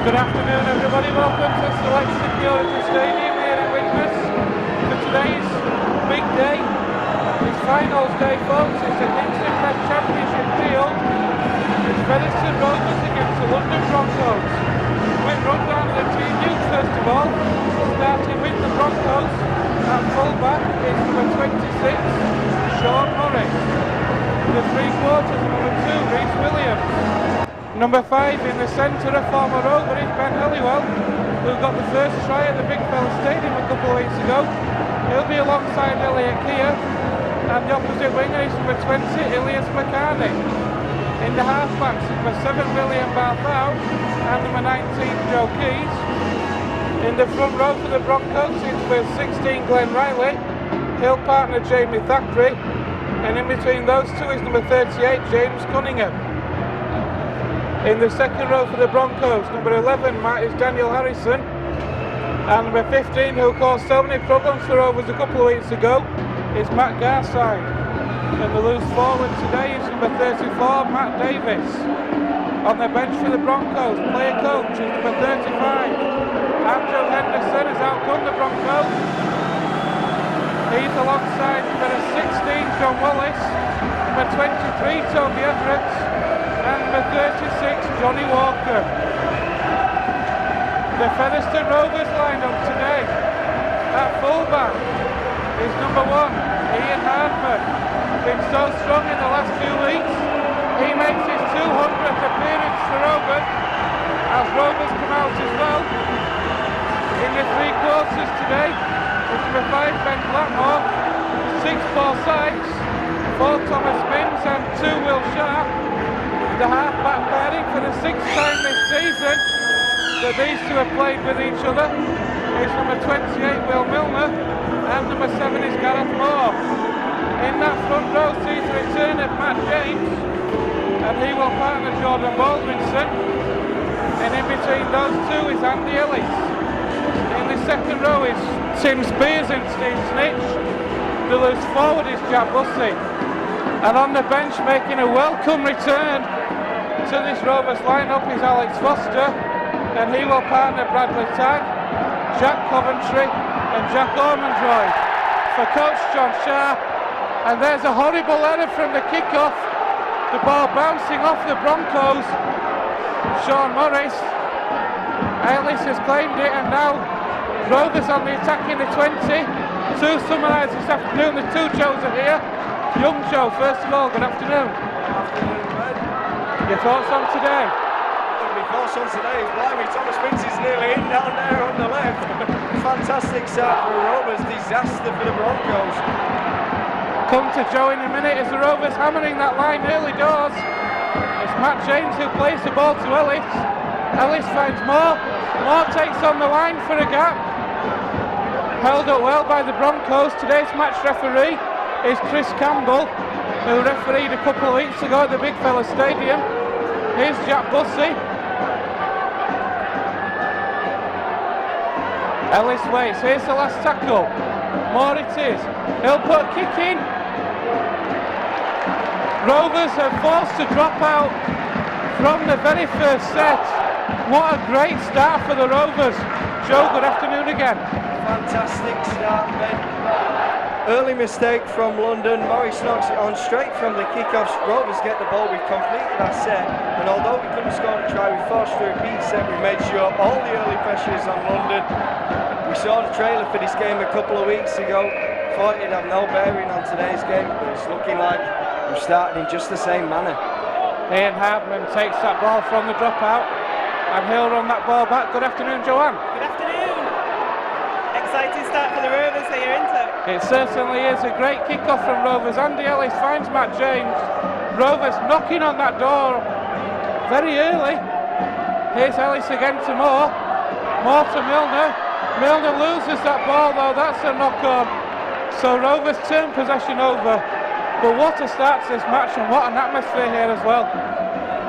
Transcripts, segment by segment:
Good afternoon everybody, welcome to Select Security Stadium here at Widnes for today's big day. It's finals day folks, it's a Kingston Prep Championship field. It's Featherstone Rovers against the London Broncos. We'll run down the team news first of all, starting with the Broncos. At fullback is number 26, Sean Murray. The three quarters, number 2, Reece Williams. Number 5 in the centre, a former Rover, is Ben Halliwell, who got the first try at the Big Fella Stadium a couple of weeks ago. He'll be alongside Elliot Keir, and the opposite winger is number 20, Ilias McCartney. In the halfbacks, number 7, William Barthau, and number 19, Joe Keys. In the front row for the Broncos is number 16, Glenn Riley, Hill partner Jamie Thackeray, and in between those two is number 38, James Cunningham. In the second row for the Broncos, number 11 is Daniel Harrison, and number 15, who caused so many problems for Rovers a couple of weeks ago, is Matt Garside. And the loose forward today is number 34, Matt Davis. On the bench for the Broncos, player coach is number 35, Andrew Henderson, has outdone the Broncos. He's alongside number 16, John Wallace, number 23, Toby Everett, and number 36, Johnny Walker. The Featherstone Rovers lineup today. At fullback is number 1, Ian Hardman. Been so strong in the last few weeks. He makes his 200th appearance for Rovers, as Rovers come out as well. In the three quarters today is number 5, Ben Blackmore, 6, Paul Sykes, 4, Thomas Mims, and 2, Will Sharp. The half-back pairing for the 6th time this season that these two have played with each other is number 28, Will Milner, and number 7 is Gareth Moore. In that front row sees the return of Matt James, and he will partner Jordan Baldwinson, and in between those two is Andy Ellis. In the second row is Tim Spears and Steve Snitch. The loose forward is Jack Bussey, and on the bench making a welcome return to this Rovers lineup is Alex Foster, and he will partner Bradley Tagg, Jack Coventry and Jack Ormondroyd. For coach John Sharp, and there's a horrible error from the kick-off, the ball bouncing off the Broncos. Sean Morris, Ellis has claimed it, and now Rovers on the attack in the 20. To summarise this afternoon, the two Joes are here. Young Joe, first of all, good afternoon. Your thoughts on today? My thoughts on today is blimey, Thomas Mims is nearly in down there on the left. Fantastic start for the Rovers, disaster for the Broncos. Come to Joe in a minute as the Rovers hammering that line early doors. It's Matt James who plays the ball to Ellis. Ellis finds Moore. Moore takes on the line for a gap. Held up well by the Broncos. Today's match referee is Chris Campbell, who refereed a couple of weeks ago at the Big Fella Stadium. Here's Jack Bussey. Ellis waits. Here's the last tackle. More it is. He'll put a kick in. Rovers are forced to drop out from the very first set. What a great start for the Rovers. Joe, good afternoon again. Fantastic start, Ben. Early mistake from London. Morris knocks it on straight from the kick-offs. Rovers get the ball. We've completed that set, and although we couldn't score a try, we forced through a beat set. We made sure all the early pressure is on London. We saw the trailer for this game a couple of weeks ago. Thought it'd have no bearing on today's game, but it's looking like we've started in just the same manner. Ian Hardman takes that ball from the dropout, and he'll run that ball back. Good afternoon, Joanne. Good afternoon. Exciting start for the Rovers here, isn't it? It certainly is. A great kick-off from Rovers. Andy Ellis finds Matt James. Rovers knocking on that door very early. Here's Ellis again to Moore. Moore to Milner. Milner loses that ball though, that's a knock-on. So Rovers turn possession over. But what a start to this match, and what an atmosphere here as well.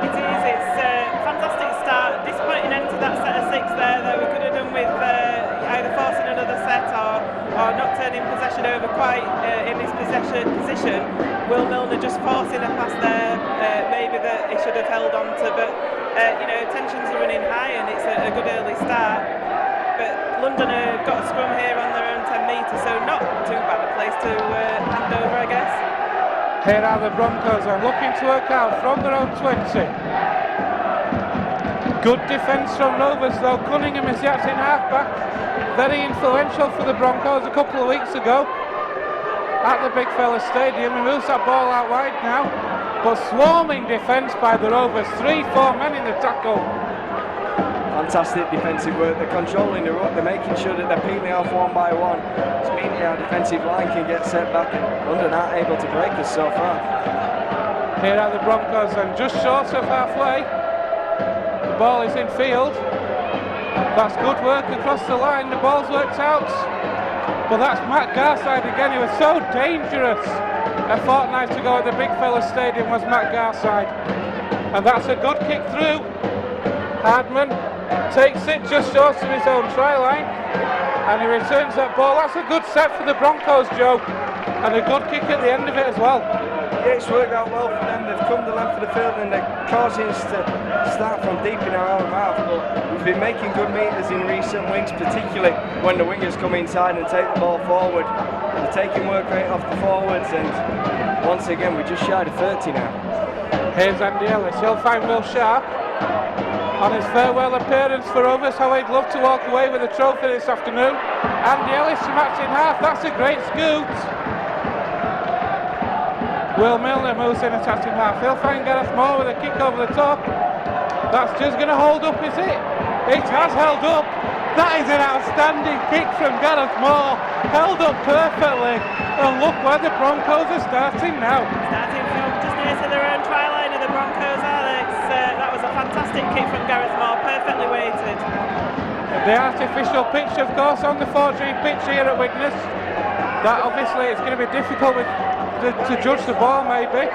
It is, it's a fantastic start. Disappointing end to that set of 6 there that we could have done with either forcing another set or not turning possession over quite in this position. Will Milner just forcing a pass there, maybe that he should have held on to, but tensions are running high, and it's a good early start. But London have got a scrum here on their own 10 metres, so not too bad a place to hand over, I guess. Here are the Broncos and looking to work out from their own 20. Good defence from Rovers though. Cunningham is the acting half-back. Very influential for the Broncos a couple of weeks ago at the Big Fella Stadium. He moves that ball out wide now, but swarming defence by the Rovers. 3-4 men in the tackle. Fantastic defensive work. They're controlling the ruck. They're making sure that they're peeling off one by one. It's meaning our defensive line can get set back, and London aren't able to break us so far. Here are the Broncos and just short of halfway. The ball is in field. That's good work across the line. The ball's worked out. But that's Matt Garside again. He was so dangerous a fortnight ago at the Big Fella Stadium, was Matt Garside. And that's a good kick through. Hardman takes it just short of his own try line, and he returns that ball. That's a good set for the Broncos, Joe, and a good kick at the end of it as well. Yeah, it's worked out well for them. They've come the length of the field and they're causing us to start from deep in our own half. But we've been making good meters in recent weeks, particularly when the wingers come inside and take the ball forward. They're taking work rate off the forwards, and once again we're just shy of 30 now. Here's Andy Ellis. He'll find Will Sharp on his farewell appearance for Rovers. How he'd love to walk away with a trophy this afternoon. Andy Ellis to match in half. That's a great scoot. Will Milner moves in attacking half. He'll find Gareth Moore with a kick over the top. That's just going to hold up, is it? It has held up. That is an outstanding kick from Gareth Moore. Held up perfectly. And look where the Broncos are starting now. Starting from just near to their own try line of the Broncos, Alex. That was a fantastic kick from Gareth Moore, perfectly weighted. The artificial pitch, of course, on the 4G pitch here at Widnes. That obviously is going to be difficult to judge the ball, maybe.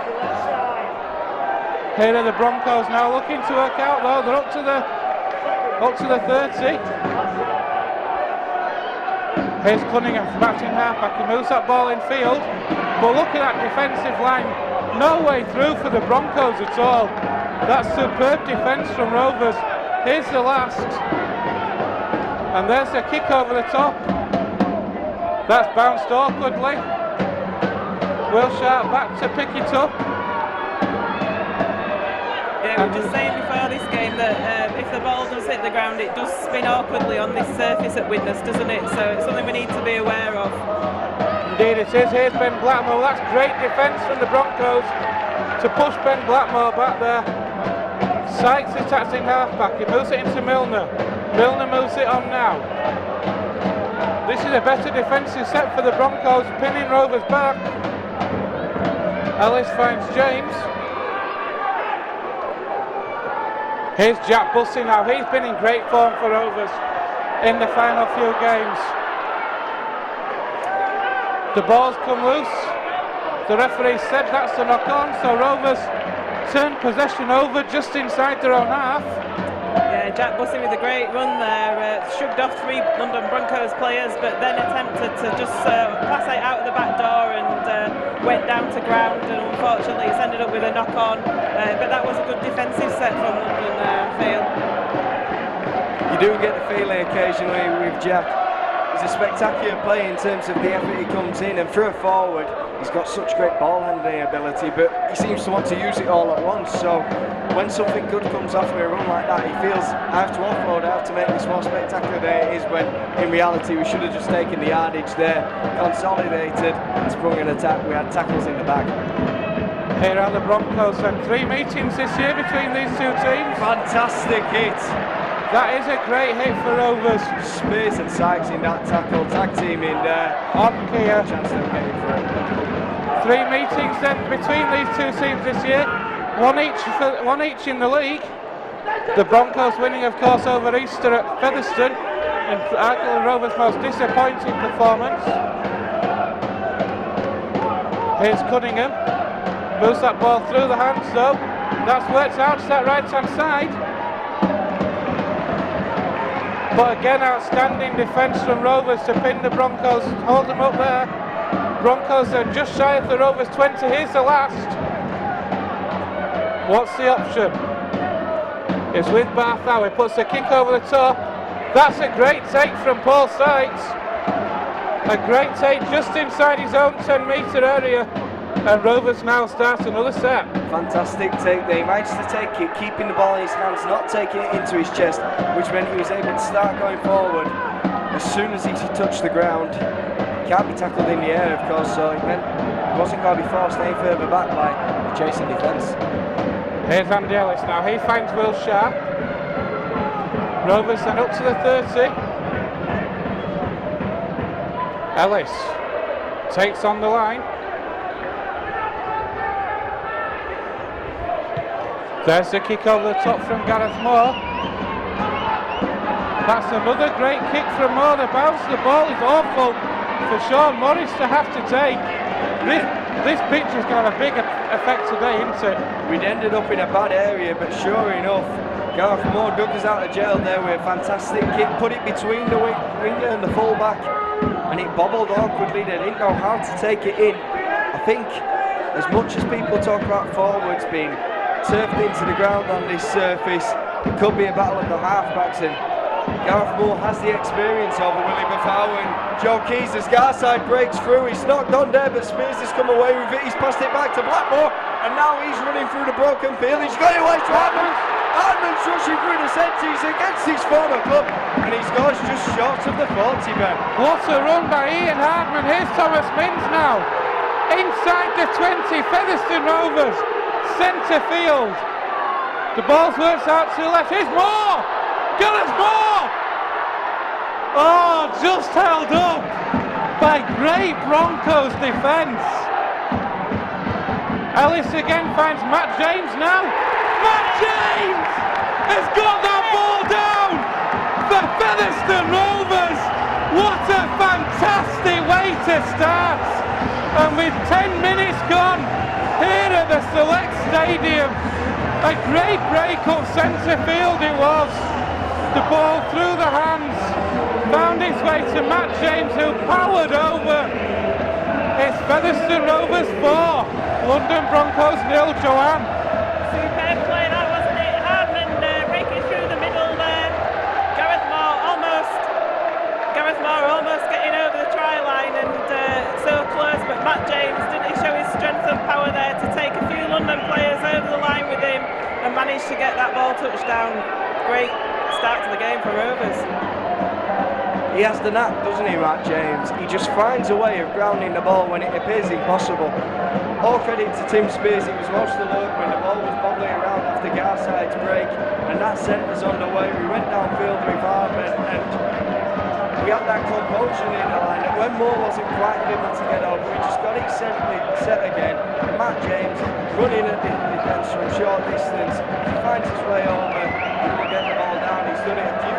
Here are the Broncos now looking to work out though. They're up to the 30. Here's Cunningham from acting halfback. He moves that ball in field, but look at that defensive line. No way through for the Broncos at all. That's superb defence from Rovers. Here's the last, and there's the kick over the top. That's bounced awkwardly. Will Sharp back to pick it up. Yeah, we were just saying before this game that if the ball does hit the ground, it does spin awkwardly on this surface at Widnes, doesn't it? So it's something we need to be aware of. Indeed it is. Here's Ben Blackmore. That's great defence from the Broncos to push Ben Blackmore back there. Sykes attacks in half-back. He moves it into Milner. Milner moves it on now. This is a better defensive set for the Broncos, pinning Rovers back. Ellis finds James. Here's Jack Bussey now. He's been in great form for Rovers in the final few games. The ball's come loose. The referee said that's a knock-on, so Rovers turn possession over just inside their own half. Yeah, Jack Bussey with a great run there, shrugged off 3 London Broncos players, but then attempted to just pass it out of the back door and went down to ground, and unfortunately it's ended up with a knock-on, but that was a good defensive set from London, Phil. You do get the feeling occasionally with Jack. He's a spectacular player in terms of the effort he comes in, and through a forward he's got such great ball handling ability, but he seems to want to use it all at once. So when something good comes off of a run like that, he feels I have to offload, I have to make this more spectacular than it is, when in reality we should have just taken the yardage there, consolidated and sprung an attack. We had tackles in the back. Here are the Broncos, and 3 meetings this year between these two teams. Fantastic hit. That is a great hit for Rovers. Spears and Sykes in that tackle, tag team in there. On Kia. Chance of getting for it. 3 meetings then between these two teams this year. One each in the league. The Broncos winning, of course, over Easter at Featherstone in arguably Rovers' most disappointing performance. Here's Cunningham. Moves that ball through the hands though. That's worked out to that right-hand side. But again, outstanding defence from Rovers to pin the Broncos, hold them up there. Broncos are just shy of the Rovers 20. Here's the last. What's the option? is with Barthow. He puts the kick over the top. That's a great take from Paul Sykes. A great take just inside his own 10-metre area. And Rovers now start another set. Fantastic take there. He managed to take it, keeping the ball in his hands, not taking it into his chest, which meant he was able to start going forward. As soon as he touched the ground, he can't be tackled in the air, of course, so it meant he wasn't going to be forced any further back by the chasing defence. Here's Andy Ellis now. He finds Will Sharp. Rovers then up to the 30. Ellis takes on the line. There's the kick over the top from Gareth Moore. That's another great kick from Moore. The bounce of the ball is awful for Sean Morris to have to take. This pitch has got a big effect today, isn't it? We'd ended up in a bad area, but sure enough, Gareth Moore dug us out of jail there with a fantastic kick, put it between the winger and the fullback, and it bobbled awkwardly. They didn't know how to take it in. I think, as much as people talk about forwards being turfed into the ground on this surface, it could be a battle of the halfbacks, and Gareth Moore has the experience over Willie Bafau, and Joe Keys, as Garside breaks through, he's knocked on there, but Spears has come away with it. He's passed it back to Blackmore, and now he's running through the broken field. He's got it away to Hartman. Hartman's rushing through the centre. He's against his former club, and he scores just short of the 40, Ben. What a run by Ian Hartman. Here's Thomas Mins now. Inside the 20, Featherstone Rovers. Centre field. The ball works out to the left. Here's Moore! Gareth Moore! Oh, just held up by great Broncos defence. Ellis again finds Matt James now. Matt James has got that ball down for Featherstone Rovers. What a fantastic way to start. And with 10 minutes gone, here at the Select Stadium, a great break up centre field it was. The ball through the hands, found its way to Matt James, who powered over. It's Featherstone Rovers 4, London Broncos 0, Joanne. Superb play that, wasn't it? Hardman breaking through the middle there. Gareth Moore almost getting over the try line and so close, but Matt James didn't show his strength and power there to take a few London players over the line with him and managed to get that ball touched down. Great start to the game for Rovers. He has the knack, doesn't he, Matt James? He just finds a way of grounding the ball when it appears impossible. All credit to Tim Spears. He was most alert when the ball was bobbling around after Garside's break, and that sent us on the way. We went downfield with Hartman, and we had that compulsion in the line. And when Moore wasn't quite able to get over, we just got it set again. And Matt James running at the defence from short distance. He finds his way over, he will get the ball down. He's done it a few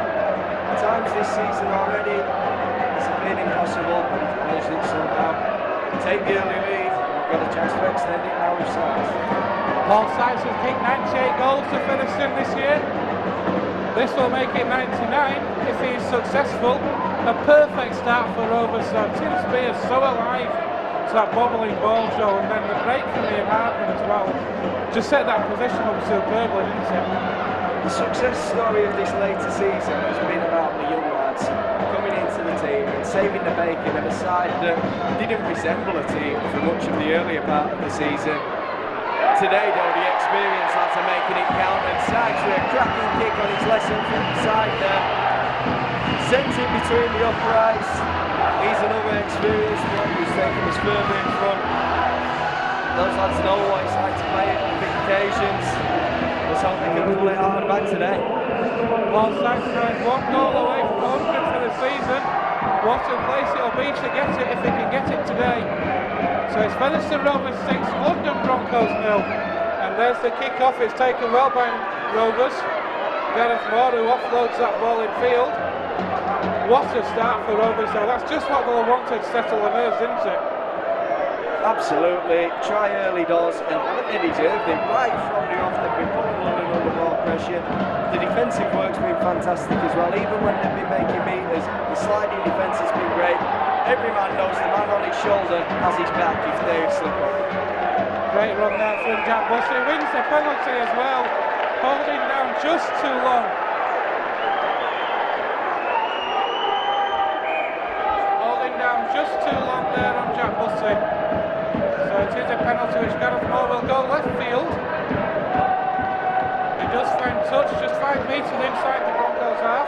times this season already. It's been impossible, but he's managed it somehow. Take the early lead. We've got a chance to extend it now with Sykes. Paul Sykes has kicked 98 goals to Featherstone this year. This will make it 99 if he is successful. A perfect start for Rovers. So Tim Spears so alive to that bobbling ball, Joe, and then the break from Ian Hartman as well. Just set that position up superbly, didn't it? The success story of this later season has been about the young lads coming into the team and saving the bacon of a side that didn't resemble a team for much of the earlier part of the season. Today, though, the experienced lads are making it count, and Sykes with a cracking kick on his lesson from the side there. Sent it between the uprights. He's another experienced one who's taken us further in front. Those lads know what it's like to play at big occasions. Let's hope they can pull it out of the bag today. Paul Sykes has 1 goal away from 100 for the season. What a place it'll be to get it if he can get it today. So it's Featherstone Rovers 6, London Broncos 0. And there's the kick-off. It's taken well by Rovers. Gareth Moore, who offloads that ball in field. What a start for Rovers though. That's just what they'll want to settle the nerves, isn't it? Absolutely. Try early doors, and haven't they deserved it? Right from the off, they've been putting London under more pressure. The defensive work's been fantastic as well. Even when they've been making meters, the sliding defence has been great. Every man knows the man on his shoulder has his back if they slip up. Great run there from Jack Buss. He wins the penalty as well. holding down just too long. Holding down just too long there on Jack Bussey. So it is a penalty which Gareth Moore will go left field. He does find touch just 5 metres inside the Broncos half.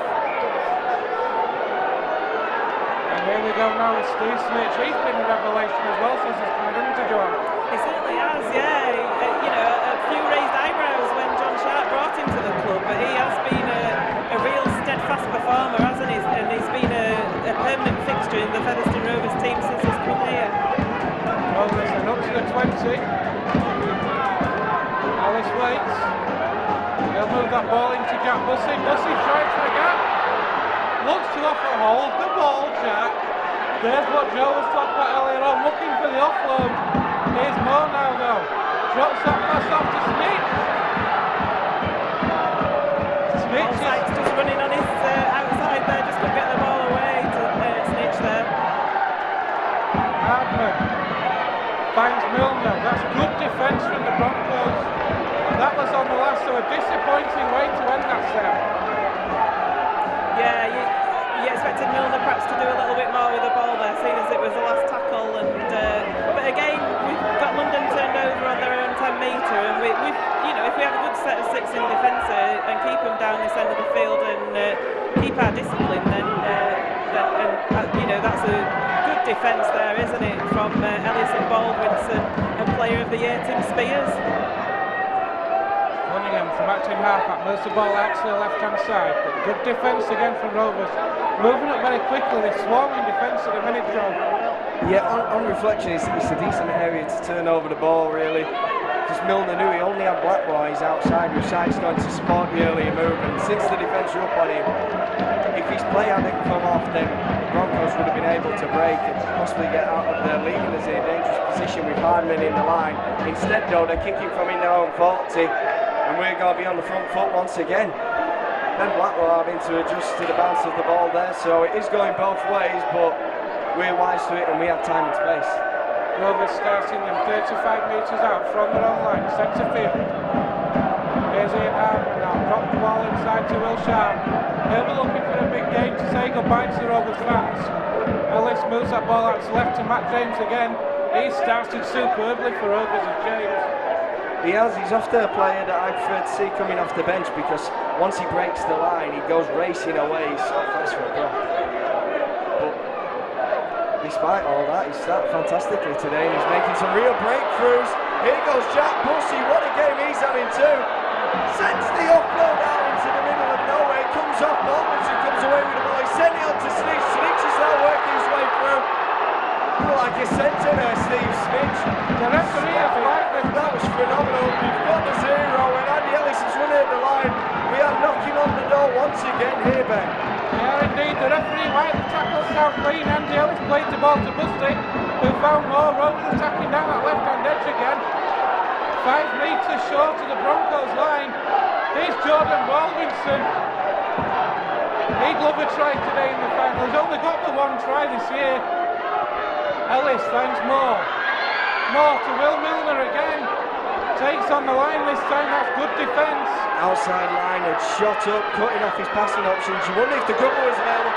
And here we go now with Steve Smith. He's been a revelation as well since he's coming into Joanne. He certainly has, yeah. A few raised eyebrows when John Sharp brought him to the club, but he has been a real steadfast performer, hasn't he? And he's been a permanent fixture in the Featherstone Rovers team since he's come here. Rovers are up to the 20. Alice waits. He'll move that ball into Jack Bussey. Bussey tries for a gap. Looks to offer hold the ball, Jack. There's what Joe was talking about earlier on, looking for the offload. Here's Moore now though. Drops that pass off to Smith. Smith Allside's just running on his outside there, just couldn't get the ball away to Snitch there. Hardman finds Milner. That's good defence from the Broncos. That was on the last, so a disappointing way to end that set. Yeah, you expected Milner perhaps to do a little bit more with the ball there, seeing as it was the last tackle. But again, we've got London turned over on their own 10 metre, and we've if we have a good set of 6 in defence and keep them down this end of the field and keep our discipline, then that's a good defence there, isn't it, from Ellis and Baldwinson and Player of the Year Tim Spears. Cunningham from acting half-back, moves the ball out to the left-hand side. But good defence again from Rovers. Moving up very quickly, they're swarming defence at the minute, Joe. Yeah, on reflection, it's a decent area to turn over the ball, really. Because Milner knew he only had Blackwell outside, with Sykes going to support the earlier movement. Since the defence are up on him, if his play hadn't come off, then the Broncos would have been able to break and possibly get out of their leading us in a dangerous position with Hardman in the line. Instead, though, they're kicking from in their own 40, and we're going to be on the front foot once again. Then Blackwell having to adjust to the bounce of the ball there, so it is going both ways, but we're wise to it and we have time and space. Rovers starting them 35 metres out from their own line, centre field. Here's Ian Hardman now, drop the ball inside to Will Sharp. He'll be looking for a big game to say goodbye to the Rovers fans. Ellis moves that ball out to left to Matt James again. He started superbly for Rovers as James. He has, he's often a player that I prefer to see coming off the bench, because once he breaks the line, he goes racing away, he's so fast for a goal. But despite all that, he's started fantastically today and he's making some real breakthroughs. Here goes Jack Bussey, what a game he's having too. Sends the offload out into the middle of nowhere, comes off Baldwinson, comes away with the ball, he's sending it on to Snitch. Snitch is now working his way through. Like a centre there, Steve Snitch. The referee has liked them. That was phenomenal. We've got the 0 and Andy Ellis is running at the line. We are knocking on the door once again here, Ben. Yeah, indeed. The referee wiped the tackle down clean. Andy Ellis played the ball to Bussey, who found more. Rovers attacking down that left-hand edge again. 5 metres short of the Broncos line. Here's Jordan Baldwinson. He'd love a try today in the final. He's only got the 1 try this year. Ellis finds Moore. Moore to Will Milner again. Takes on the line this time, that's good defence. Outside line had shot up, cutting off his passing options. You wonder if the cover was available.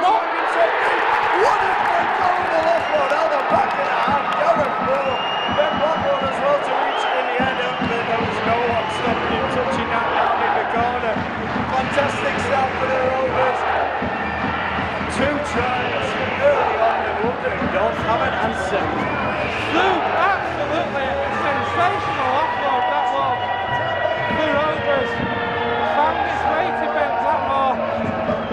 What a phenomenal offload out the back of the hand. Gareth Moore. Ben Blackwell as well to reach it in the end. There was no one stopping him touching that down in the corner. Fantastic start for the Rovers. 2 tries early on in London. Don't have an answer. Absolutely a sensational offload that was. The Rovers found its way to Ben Blackmore,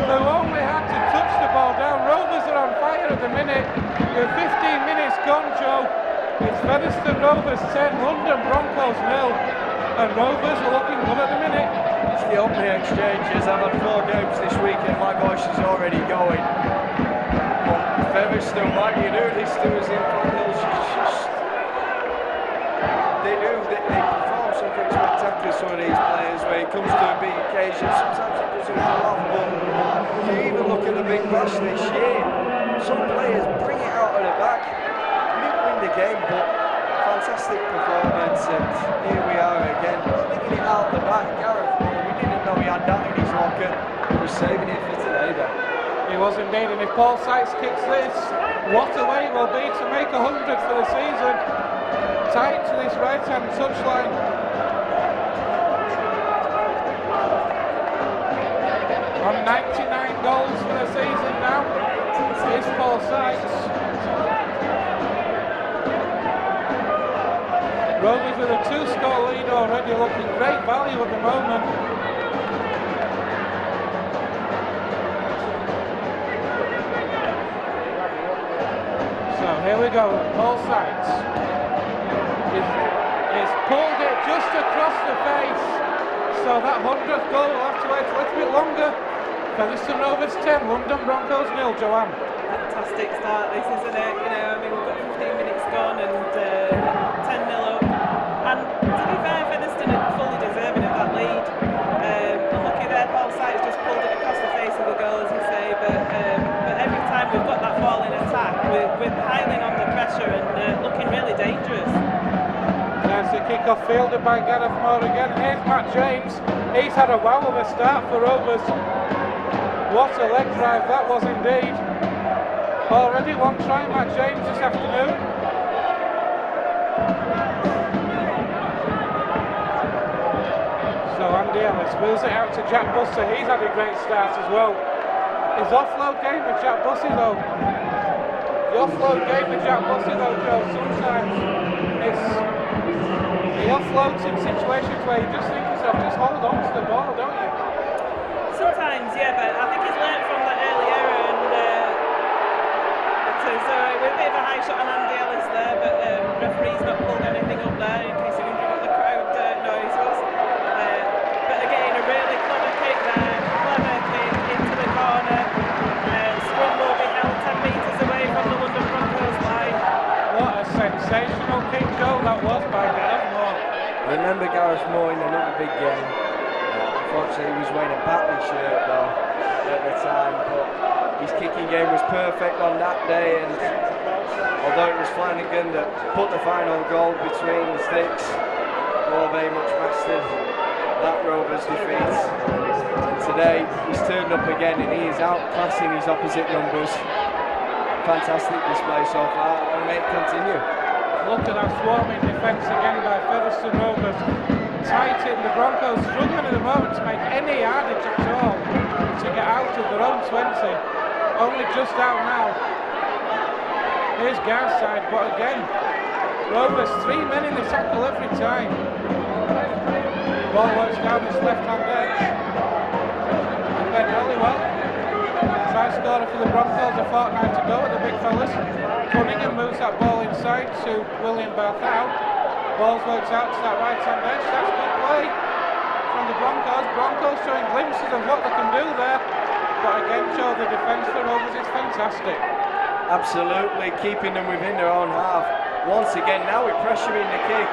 who only had to touch the ball down. Rovers are on fire at the minute. With 15 minutes gone, Joe. It's Featherstone Rovers 10, London Broncos 0. And Rovers are looking good at the minute. It's the opening exchanges. I've had 4 games this week and my voice is already going. Featherstone, like you do this to us in finals, they perform something spectacular, some of these players, when it comes to a big occasion. Sometimes it doesn't come off, but you even look at the big bash this year, some players bring it out of the back. We didn't win the game, but fantastic performance, and here we are again, flicking it out the back. Gareth Moore, we didn't know he had that in his locker. He was saving it for today then. He was indeed, and if Paul Sykes kicks this, what a way it will be to make 100 for the season. Tight to this right-hand touchline. On 99 goals for the season now, is Paul Sykes. Rovers with a 2-score lead already, looking great value at the moment. So here we go, Paul Sykes. He's pulled it just across the face. So that 100th goal will have to wait a little bit longer. Featherstone Rovers 10, London Broncos 0, Joanne. Fantastic start this, isn't it? You know, I mean, we've got 15 minutes gone and 10-0 up. And to be fair, Featherstone are fully deserving of that lead. Unlucky there, Paul Sykes just pulled it across the face of the goal, as you say. But every time we've got that ball in attack, we're piling on the pressure and looking really dangerous. There's the kick-off fielded by Gareth Moore again. Here's Matt James. He's had a wow of a start for Rovers. What a leg drive that was indeed. Already one try, Matt James, this afternoon. So Andy Ellis wheels it out to Jack Buster. He's had a great start as well. His offload game with Jack Bussey though. The offload game with Jack Bussey though, Joe, sometimes it's he offloads in situations where you just think to yourself, just hold on to the ball, don't you? Sometimes, yeah, but I think he's learnt from that early error, and with a bit of a high shot on Andy Ellis there, but referee's not pulled anything up there in case you wonder what the crowd noise was. But again, a really clever kick there, clever kick into the corner. Scrum will be held 10 metres away from the London Broncos line. What a sensational kick, Joe, that was by Gareth Moore. Remember Gareth Moore in another big game. Unfortunately, he was wearing a Batley shirt though at the time, but his kicking game was perfect on that day, and although it was Flanagan that put the final goal between the sticks, Moore very much mastered that Rovers defeat. And today he's turned up again and he is outclassing his opposite numbers. Fantastic display so far, and may it continue. Look at that swarming defence again by Featherstone Rovers. Tight in, the Broncos struggling at the moment to make any yardage at all to get out of their own 20. Only just out now. Here's Garside, but again, Rovers 3 men in the tackle every time. Ball works down this left-hand edge. And Ben Hollywell, try scorer for the Broncos, a fortnight to go with the big fellas. Cunningham moves that ball inside to William Barthau. Ball's worked out to that right-hand edge. That's good play from the Broncos. Broncos showing glimpses of what they can do there. But again, Joe, the defence for Rovers is fantastic. Absolutely, keeping them within their own half. Once again, now we're pressuring the kick.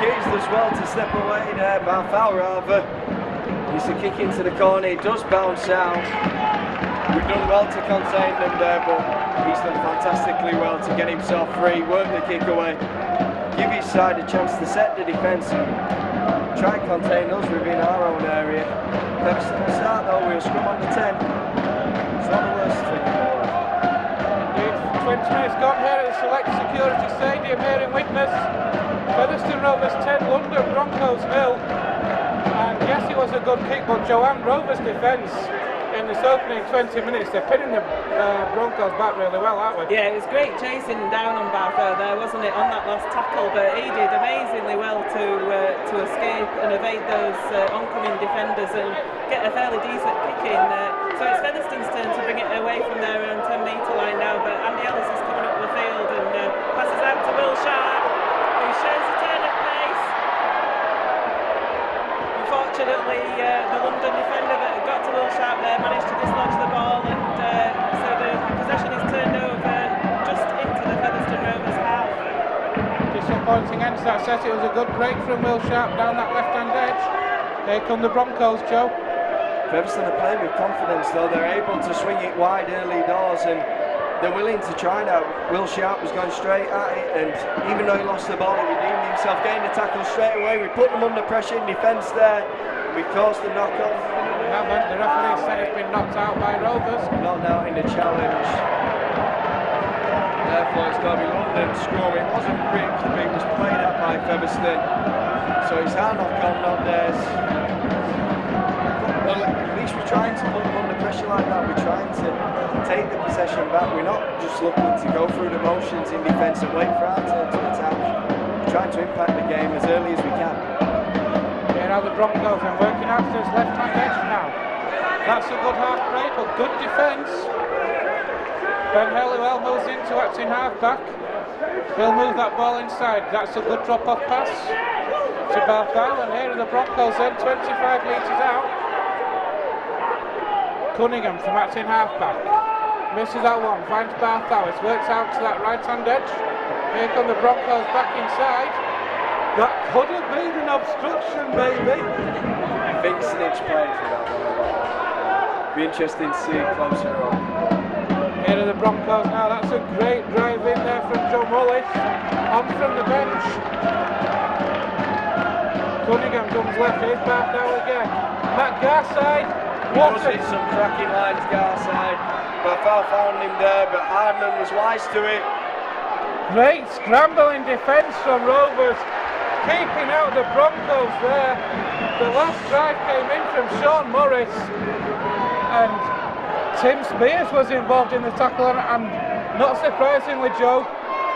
Keys does well to step away there, Barthau rather. He's a kick into the corner, it does bounce out. We've done well to contain them there, but he's done fantastically well to get himself free, work the kick away. Give his side a chance to set the defence and try and contain us within our own area. Featherstone will start though, we'll scrum on the 10. It's not the worst thing in the world. Indeed, 20 minutes gone here at the Select Security Stadium here in Widnes. Featherstone Rovers 10, London Broncos 0. And yes, it was a good kick, but Joanne, Rovers' defence in this opening 20 minutes, they're pinning the Broncos back really well, aren't we? Yeah, it was great chasing down on Barthau there, wasn't it, on that last tackle, but he did amazingly well to escape and evade those oncoming defenders and get a fairly decent kick in. So it's Featherstone's turn to bring it away from their own 10-metre line now, but Andy Ellis is coming up the field and passes out to Will Sharp, who shows a turn of pace. Unfortunately, the London defender that got to Will Sharp there managed to dislodge the ball, and so the possession is turned over just into the Featherstone Rovers half. Disappointing end to that set. It was a good break from Will Sharp down that left-hand edge. Here come the Broncos, Joe. Featherstone are playing with confidence though, they're able to swing it wide early doors, and they're willing to try now. Will Sharp was going straight at it, and even though he lost the ball, he redeemed himself, getting the tackle straight away. We put them under pressure in defence there. We caused the knock-off. We haven't. The referee said it's been knocked out by Rovers. Knocked out in the challenge. Therefore, it's going to be London scrum. It wasn't ripped, but it was played at by Featherstone. So it's our knock-on, not theirs. Well, at least we're trying to put them under pressure like that. We're trying to take the possession back. We're not just looking to go through the motions in defence and wait for our turn to attack. We're trying to impact the game as early as we can. Here are the Broncos and working out to his left-hand edge now. That's a good half break, but good defence. Ben Helliwell moves into acting half-back. He'll move that ball inside. That's a good drop-off pass to Balthau, and here are the Broncos then, 25 metres out. Cunningham from acting half-back. Misses that one, finds Balthau. It's worked out to that right-hand edge. Here come the Broncos back inside. That could have been an obstruction, baby. I think Snitch played for that one. Be interesting to see it closer on. Here are the Broncos now. That's a great drive in there from Joe Mullis. On from the bench. Cunningham comes left. Here's Balthau again. Matt Garside. What hit some cracking lines, Garside. Balthau found him there, but Hardman was wise to it. Great scrambling defence from Rovers, keeping out the Broncos there. The last drive came in from Sean Morris, and Tim Spears was involved in the tackle, and not surprisingly, Joe,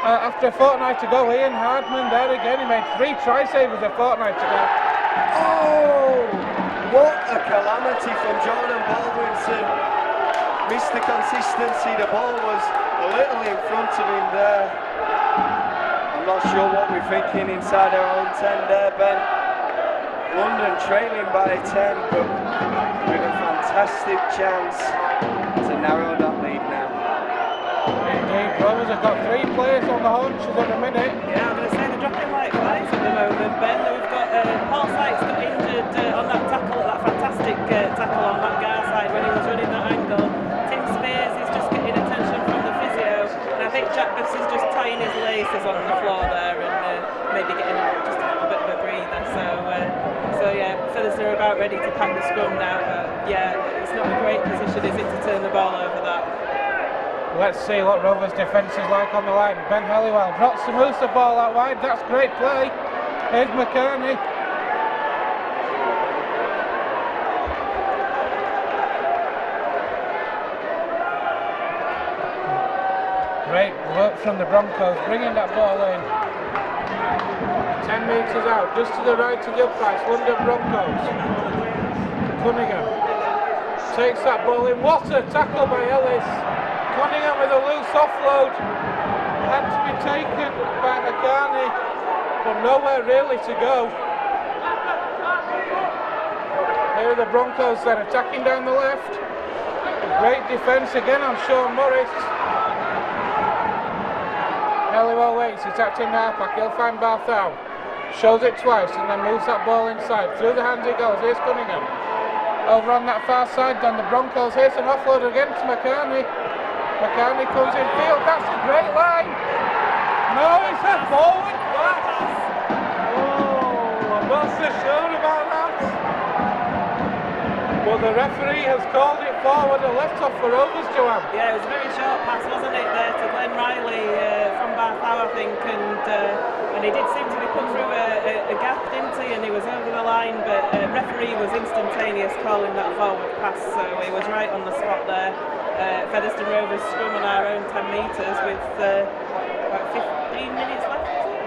after a fortnight to go, Ian Hardman there again. He made 3 try savers a fortnight ago. Oh, what a calamity from Jordan Baldwinson. Missed the consistency. The ball was a little in front of him there. I'm not sure what we're thinking inside our own 10 there, Ben. London trailing by 10, but with a fantastic chance to narrow that lead now. Indeed, Rovers have got 3 players on the haunches at the minute. Yeah, I'm going to say they're dropping like flies at the moment, Ben. We've got Paul Sykes got injured on that tackle, that fantastic tackle on Matt Garside when he was running that angle. Tim Spears is just getting attention from the physio, and I think Jack Buss is just tying his laces on the floor there and maybe getting just a bit of a breather. So yeah, Featherstone are about ready to pack the scrum now, but yeah, it's not a great position, is it, to turn the ball over that. Let's see what Rovers' defence is like on the line. Ben Helliwell drops to move the ball out wide. That's great play. Here's McCartney. Great work from the Broncos, bringing that ball in. 10 metres out, just to the right of the uprights, London Broncos. Cunningham takes that ball in. What a tackle by Ellis. Cunningham with a loose offload. Had to be taken by McCartney, but nowhere really to go. Here are the Broncos then attacking down the left. Great defence again on Sean Morris. Helliwell waits, he's acting halfback, he'll find Balthau. Shows it twice and then moves that ball inside. Through the hands it goes, here's Cunningham. Over on that far side, then the Broncos, here's an offload again to McCartney. McCartney comes in field, that's a great line. No, it's a forward pass. Oh, I'm not so sure about that. Well, the referee has called it forward, a left off for Rovers, Joanne. Yeah, it was a very short pass, wasn't it, there to Glenn Riley from Balthau, I think, and he did seem to be put through a gap, didn't he, and he was over the line, but referee was instantaneous calling that forward pass, so he was right on the spot there. Featherstone Rovers scrum on our own 10 metres with about 15 minutes left, is it?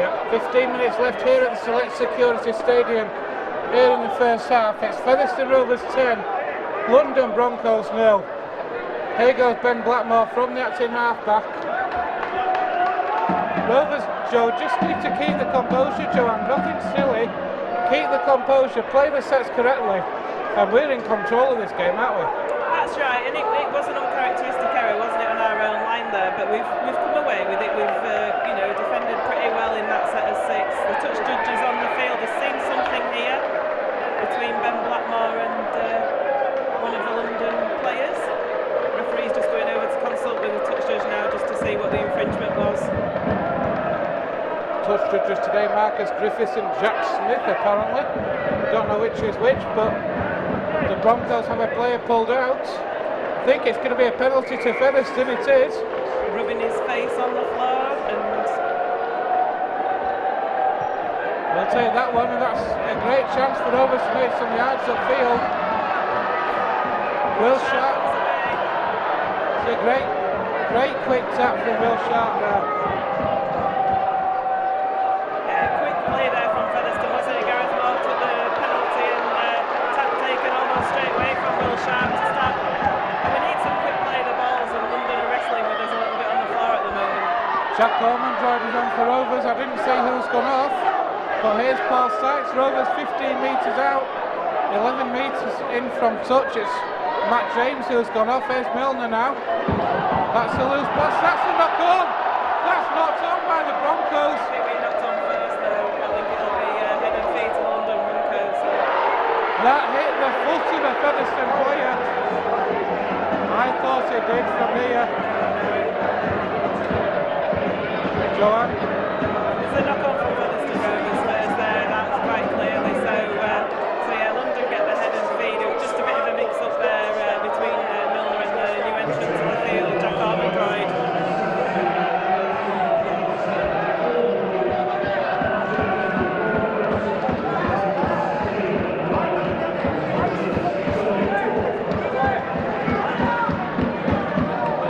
Yeah, 15 minutes left here at the Select Security Stadium. Here in the first half, it's Featherstone Rovers 10, London Broncos 0. Here goes Ben Blackmore from the acting halfback. Rovers, Joe, just need to keep the composure, Joanne, nothing silly. Keep the composure, play the sets correctly, and we're in control of this game, aren't we? That's right, and it was an uncharacteristic error, wasn't it, on our own line there, but we've come away with it. We've defended pretty well in that set of 6. The touch judges on the field have seen something here between Ben Blackmore and one of the London players. The referee's just going over to consult with the Broncos. Touched it just today, Marcus Griffiths and Jack Smith apparently. Don't know which is which, but the Broncos have a player pulled out. I think it's going to be a penalty to Featherstone, it is. Rubbing his face on the floor, and we'll take that one, and that's a great chance for Rovers to make some yards upfield. Will Sharp. It's a great quick tap from Will Sharp now. quick play there from Featherstone, wasn't it? Gareth Moore took the penalty and tap taken almost straight away from Will Sharp to start. And we need some quick play of the balls, and London are wrestling with us a little bit on the floor at the moment. Jack Coleman driving on for Rovers. I didn't see who's gone off, but here's Paul Sykes. Rovers 15 metres out, 11 metres in from touch. It's Matt James who's gone off. Here's Milner now. That's a loose pass. That's a knock on. That's knocked on by the Broncos. I think we knocked on first though. I think it'll be head and feet to London Broncos. That hit the foot of a Featherstone player. I thought it did from here. Joanne? There's a knock on from Featherstone Rovers first there, that's quite clearly. So yeah, London get the head and feet. It was just a bit of a mix up there between Milner and the new entrant to the field, Jack Armendroyd.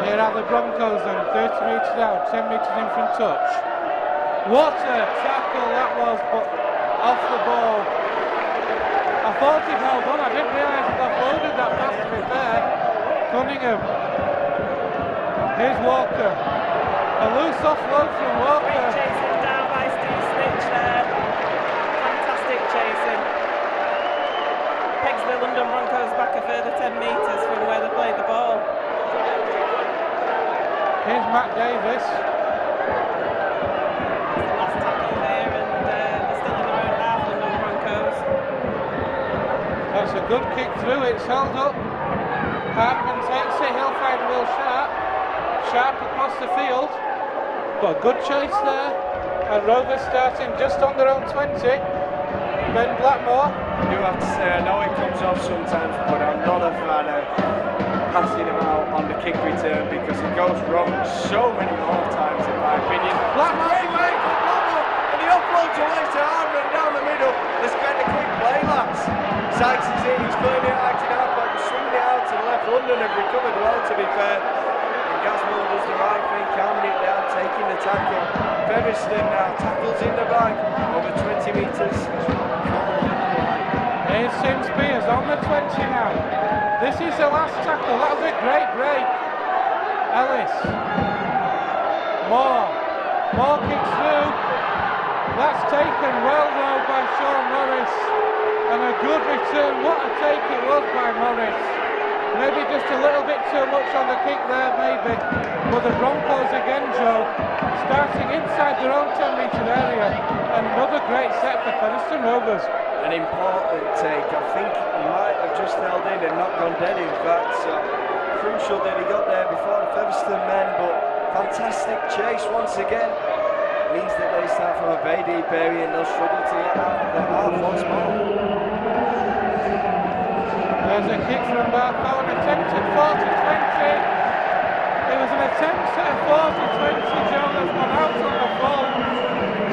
Here are the Broncos then, 30 metres out, 10 metres in from touch. What a tackle that was, but off the ball. I thought he'd held on, I didn't realise he'd offloaded that pass to be fair. Cunningham. Here's Walker. A loose offload from Great Walker. chasing down by Steve Snitch there. Fantastic chasing. Pegs the London Broncos back a further 10 metres from where they played the ball. Here's Matt Davis. Last tackle here, and they're still in their own half, London Broncos. That's a good kick through, it's held up. Hardman takes it, he'll find Will Sharp. Sharp across the field. But a good chase there. And Rovers starting just on their own 20. Ben Blackmore. I do have to say, I know it comes off sometimes, but I'm not a fan of passing him out on the kick return because it goes wrong so many more times in my opinion. Blackmore! Great mate for Blackmore, and he offloads away to Hardman down the middle. Let's get a quick play, lads. Sykes is in, he's playing it out in half back, swinging it out to the left. London have recovered well, to be fair. And Gaswell does the right thing, calming it down, taking the tackle. Featherstone now tackles in the back, over 20 metres. Here's Sim Spears on the 20 now. This is the last tackle. That was a great break. Ellis. Moore kicks through. That's taken well though by Sean Morris. And a good return. What a take it was by Morris. Maybe just a little bit too much on the kick there, maybe. But the Broncos again, Joe, starting inside their own 10-metre area. And another great set for Featherstone Rovers. An important take. I think he might have just held in and not gone dead, in fact. So crucial that he got there before the Featherstone men, but fantastic chase once again. Means that they start from a very deep area and they'll struggle to get out of their half once more. There's a kick from Barfow, an attempted 40-20. It was an attempt at a 40-20, Joe, that's gone out on the ball.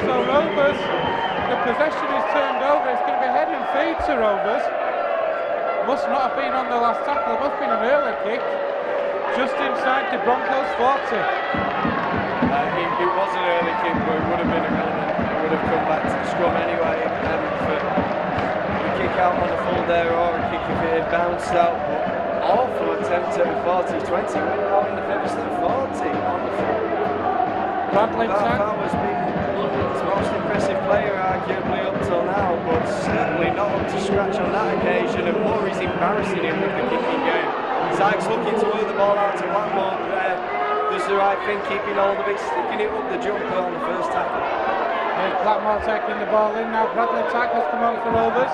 So Rovers, the possession is turned over. It's going to be head and feet to Rovers. Must not have been on the last tackle. It must have been an early kick. Just inside the Broncos 40. It was an early kick, but it would have been irrelevant. It would have come back to the scrum anyway. For the kick out on the full there, or a kick if it had bounced out. But awful attempt at a 40-20. Went out in the Featherstone 40 on the full. Bradley Tack. Barfow has been London's most impressive player, arguably up till now, but certainly not up to scratch on that occasion. And Murray's embarrassing him with the kicking game. Sykes looking to work the ball out to Blackmore there. Does the right thing, keeping hold of it, sticking it up the jumper on the first tackle. Here's Blackmore taking the ball in now. Bradley Tack has come on for Rovers.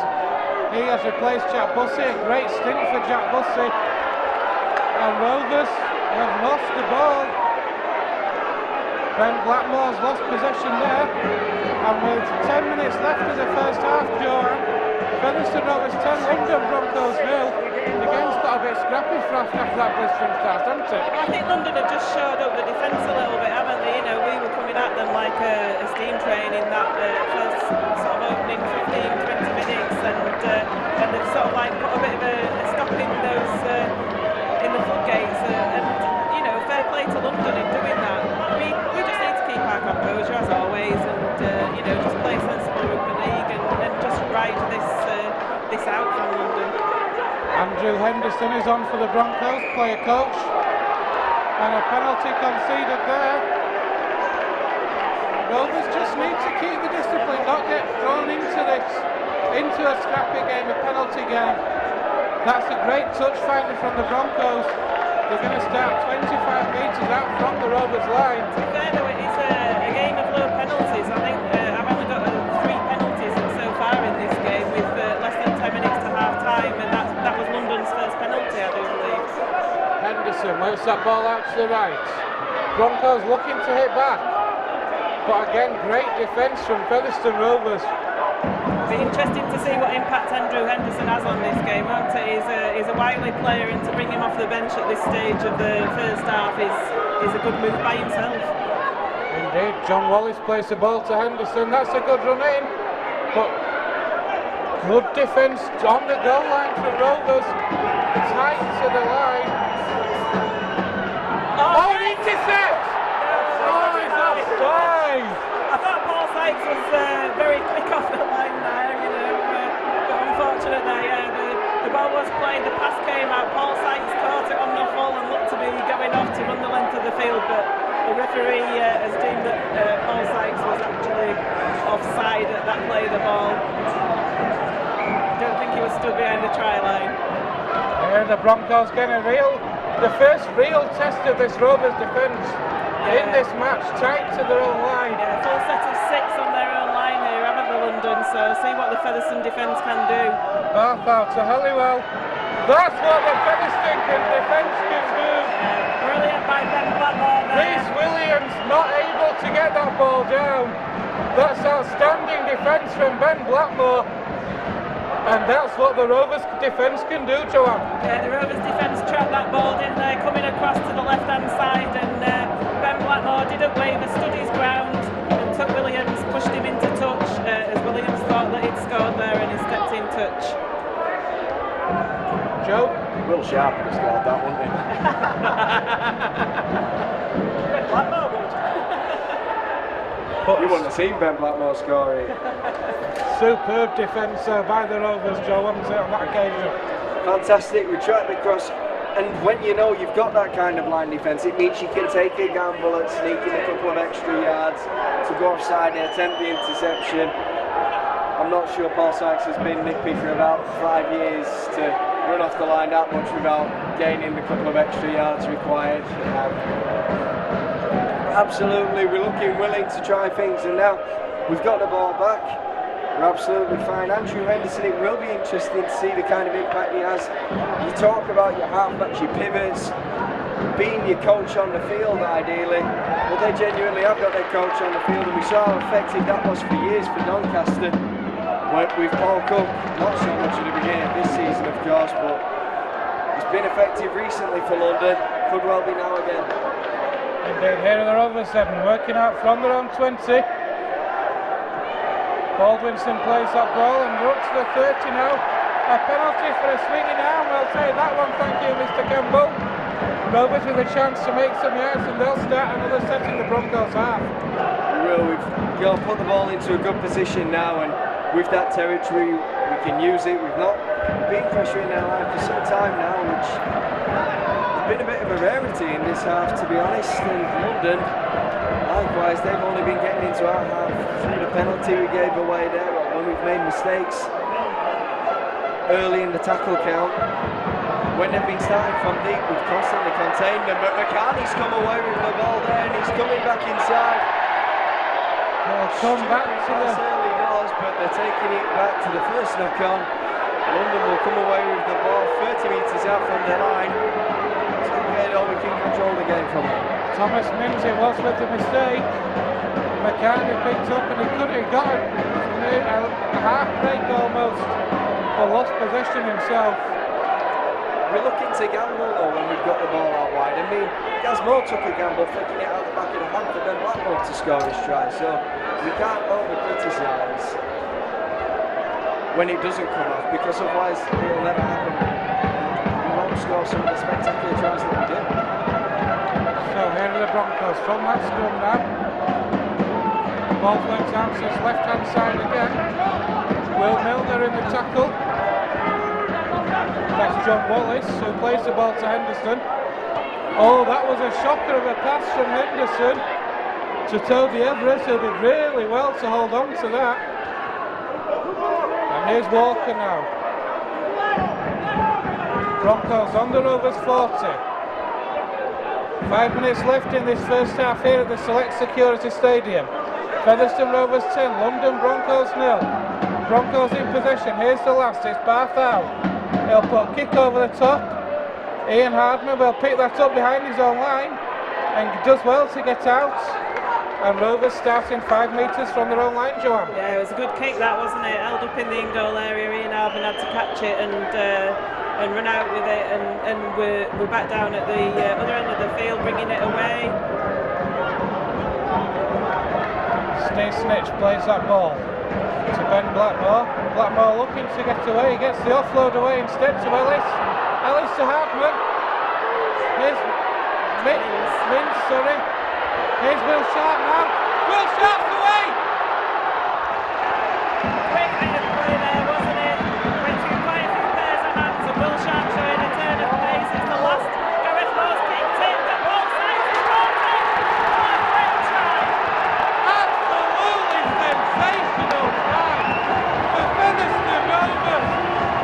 He has replaced Jack Bussey. A great stint for Jack Bussey. And Rovers have lost the ball. Ben Blackmore's lost possession there, and with 10 minutes left of the first half, Joanne, Featherstone Rovers 10, London Broncos 0. The game's got a bit scrappy after that blistering start, hasn't it? I think London have just shored up the defence a little bit, haven't they? You know, we were coming at them like a steam train in that first sort of opening 15-20 minutes, and they've sort of like put a bit of a stop in those in the floodgates, and you know, fair play to London in doing that. We just need to keep our composure as always, and you know, just play sensible rugby league and just ride this out from London. Andrew Henderson is on for the Broncos, player coach, and a penalty conceded there. Rovers just need to keep the discipline, not get thrown into a scrappy game, a penalty game. That's a great touch finally from the Broncos. They're going to start 25 metres out from the Rovers line. To be fair though, it's a game of low penalties. I think I've only got 3 penalties so far in this game, with less than 10 minutes to half time, and that was London's first penalty, I do believe. Henderson works that ball out to the right. Broncos looking to hit back, but again, great defence from Featherstone Rovers. Be interesting to see what impact Andrew Henderson has on this game, won't it? He's a wily player, and to bring him off the bench at this stage of the first half is a good move by himself. Indeed, John Wallace plays the ball to Henderson. That's a good run in, but good defence on the goal line for Rovers. Tight to the line. Oh, an intercept! Oh, it's offside! I thought Paul Sykes was very quick off the line there, you know, but unfortunately, the ball was played, the pass came out, Paul Sykes caught it on the full and looked to be going off to run the length of the field, but the referee has deemed that Paul Sykes was actually offside at that play of the ball. I don't think he was stood behind the try line. And the Broncos getting the first real test of this Rovers defence in this match, tight to their own line. Yeah, full set of 6 on their own line here, haven't they, London? So see what the Featherstone defence can do. Half out to Halliwell. That's what the Featherstone defence can do. Brilliant by Ben Blackmore there. Reece Williams not able to get that ball down. That's outstanding defence from Ben Blackmore. And that's what the Rovers defence can do, Joanne. Yeah, the Rovers defence trapped that ball, didn't they? Coming across to the left-hand side, and Ben Blackmore didn't waver, stood his ground, and took Williams, pushed him into touch, as Williams thought that he'd scored there, and he stepped in touch. Joe? Will Sharp would have scored that, wouldn't he? Ben Blackmore would. You wouldn't have seen Ben Blackmore scoring. Superb defence by the Rovers, Joe, wasn't it, on that occasion? Fantastic, we tracked across, and when you know you've got that kind of line defence, it means you can take a gamble at sneaking a couple of extra yards to go offside and attempt the interception. I'm not sure Paul Sykes has been nippy for about 5 years to run off the line that much without gaining the couple of extra yards required. Absolutely, we're looking willing to try things, and now we've got the ball back. We're absolutely fine. Andrew Henderson, it will be interesting to see the kind of impact he has. You talk about your halfbacks, your pivots, being your coach on the field ideally, but they genuinely have got their coach on the field, and we saw how effective that was for years for Doncaster. With Paul Cook, not so much at the beginning of this season of course, but it's been effective recently for London, could well be now again. Indeed, here are the Rovers 7, working out from their own 20. Baldwinson plays that ball and we're up to the 30 now. A penalty for a swinging arm, we'll say that one, thank you Mr Campbell. Rovers with a chance to make some yards, and they'll start another set in the Broncos half. We've got to put the ball into a good position now, and with that territory we can use it. We've not been pressuring their line for some time now, which has been a bit of a rarity in this half, to be honest. And London, likewise, they've only been getting into our half through the penalty we gave away there, or when we've made mistakes early in the tackle count. When they've been starting from deep, we've constantly contained them, but McCartney's come away with the ball there, and he's coming back inside. They'll come back to the... early doors, but they're taking it back to the first knock on. London will come away with the ball 30 metres out from their line. So we can control the game from them. Thomas Mimsy was with the mistake. McCartney picked up and he got a half break almost, but lost possession himself. We're looking to gamble though when we've got the ball out wide. I mean, Gazmo took a gamble flicking it out the back of the hand for Ben Blackmore to score his try, so we can't over-criticise when it doesn't come off, because otherwise it'll never happen. We won't score some of the spectacular tries that we do. So here are the Broncos from that scrum now. Ball flicks out to his left-hand side again. Will Milner in the tackle. That's John Wallace who plays the ball to Henderson. Oh, that was a shocker of a pass from Henderson to Toby Everett, who did really well to hold on to that. And here's Walker now. Broncos on the Rovers 40. 5 minutes left in this first half here at the Select Security Stadium. Featherstone Rovers 10, London Broncos 0. Broncos in possession. Here's the last, it's Barthou. He'll put a kick over the top. Ian Hardman will pick that up behind his own line and does well to get out. And Rovers starting 5 metres from their own line, Joanne. Yeah, it was a good kick that, wasn't it? Held up in the in-goal area. Ian Hardman had to catch it and run out with it, and we're back down at the other end of the field, bringing it away. Steve Snitch plays that ball to Ben Blackmore. Blackmore looking to get away. He gets the offload away instead to Ellis. Ellis to Hardman. Here's Mintz, sorry. Here's Will Sharp now. Will Sharp's away! Great bit of play there, wasn't it? Went through quite a few pairs of hands, and Will Sharp showing a turn of pace. It's the last. Gareth Moore's kicked it. The ball sides is broken. What a great try! Absolutely sensational try for Featherstone Rovers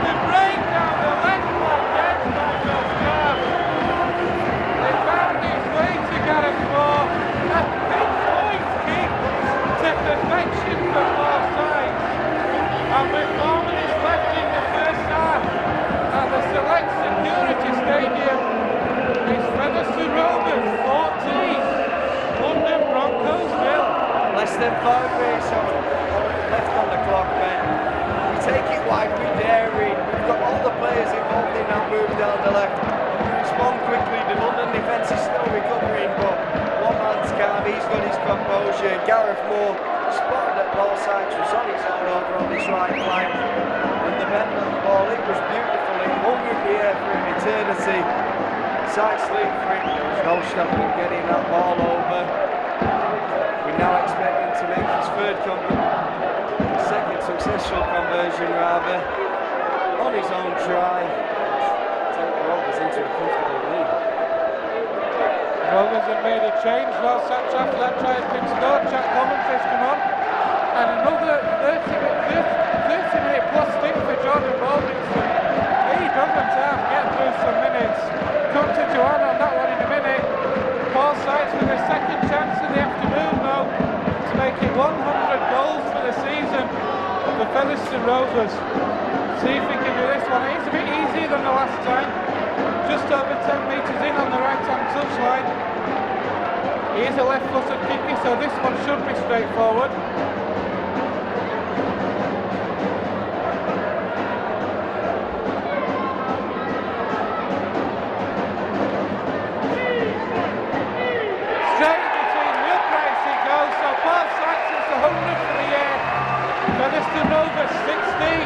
to break down the left flank edge by Will Sharp. They found his way to Gareth Moore. A pinpoint kick to perfection from both sides. And with 4 minutes left in the first half at the Select Security Stadium, it's Featherstone Rovers 14, London Broncos 0. Less than 5 minutes left on the clock, Ben. We take it wide, we dare in. We've got all the players involved in that move down the left. We respond quickly. The London defence is still recovering, but one man's calm, he's got his composure. Gareth Moore spotted at ball sides, was on his own over on this right flank. And the bend of the ball, it was beautiful. It hung in the air for an eternity. Side sleep for it. There was no stopping him getting that ball over. We now expect him to make his second successful conversion rather, on his own try. Take the Rovers into a comfortable lead. Rovers have made a change. Well, after that try has been scored, Jack Coventry's come on. And another 30-minute plus stint for Jordan Baldwinson. He doesn't have get through some minutes. Come to Joanne on that one in a minute. Paul Sykes with his second chance of the afternoon though, to make it 100 goals for the season for Featherstone Rovers. See if we can do this one. It's a bit easier than the last time. Just over 10 metres in on the right hand touchline. He is a left footed kicker, so this one should be straightforward. Straight between the uprights it goes, so Paul Sykes is 100 for the year. Featherstone Rovers 16,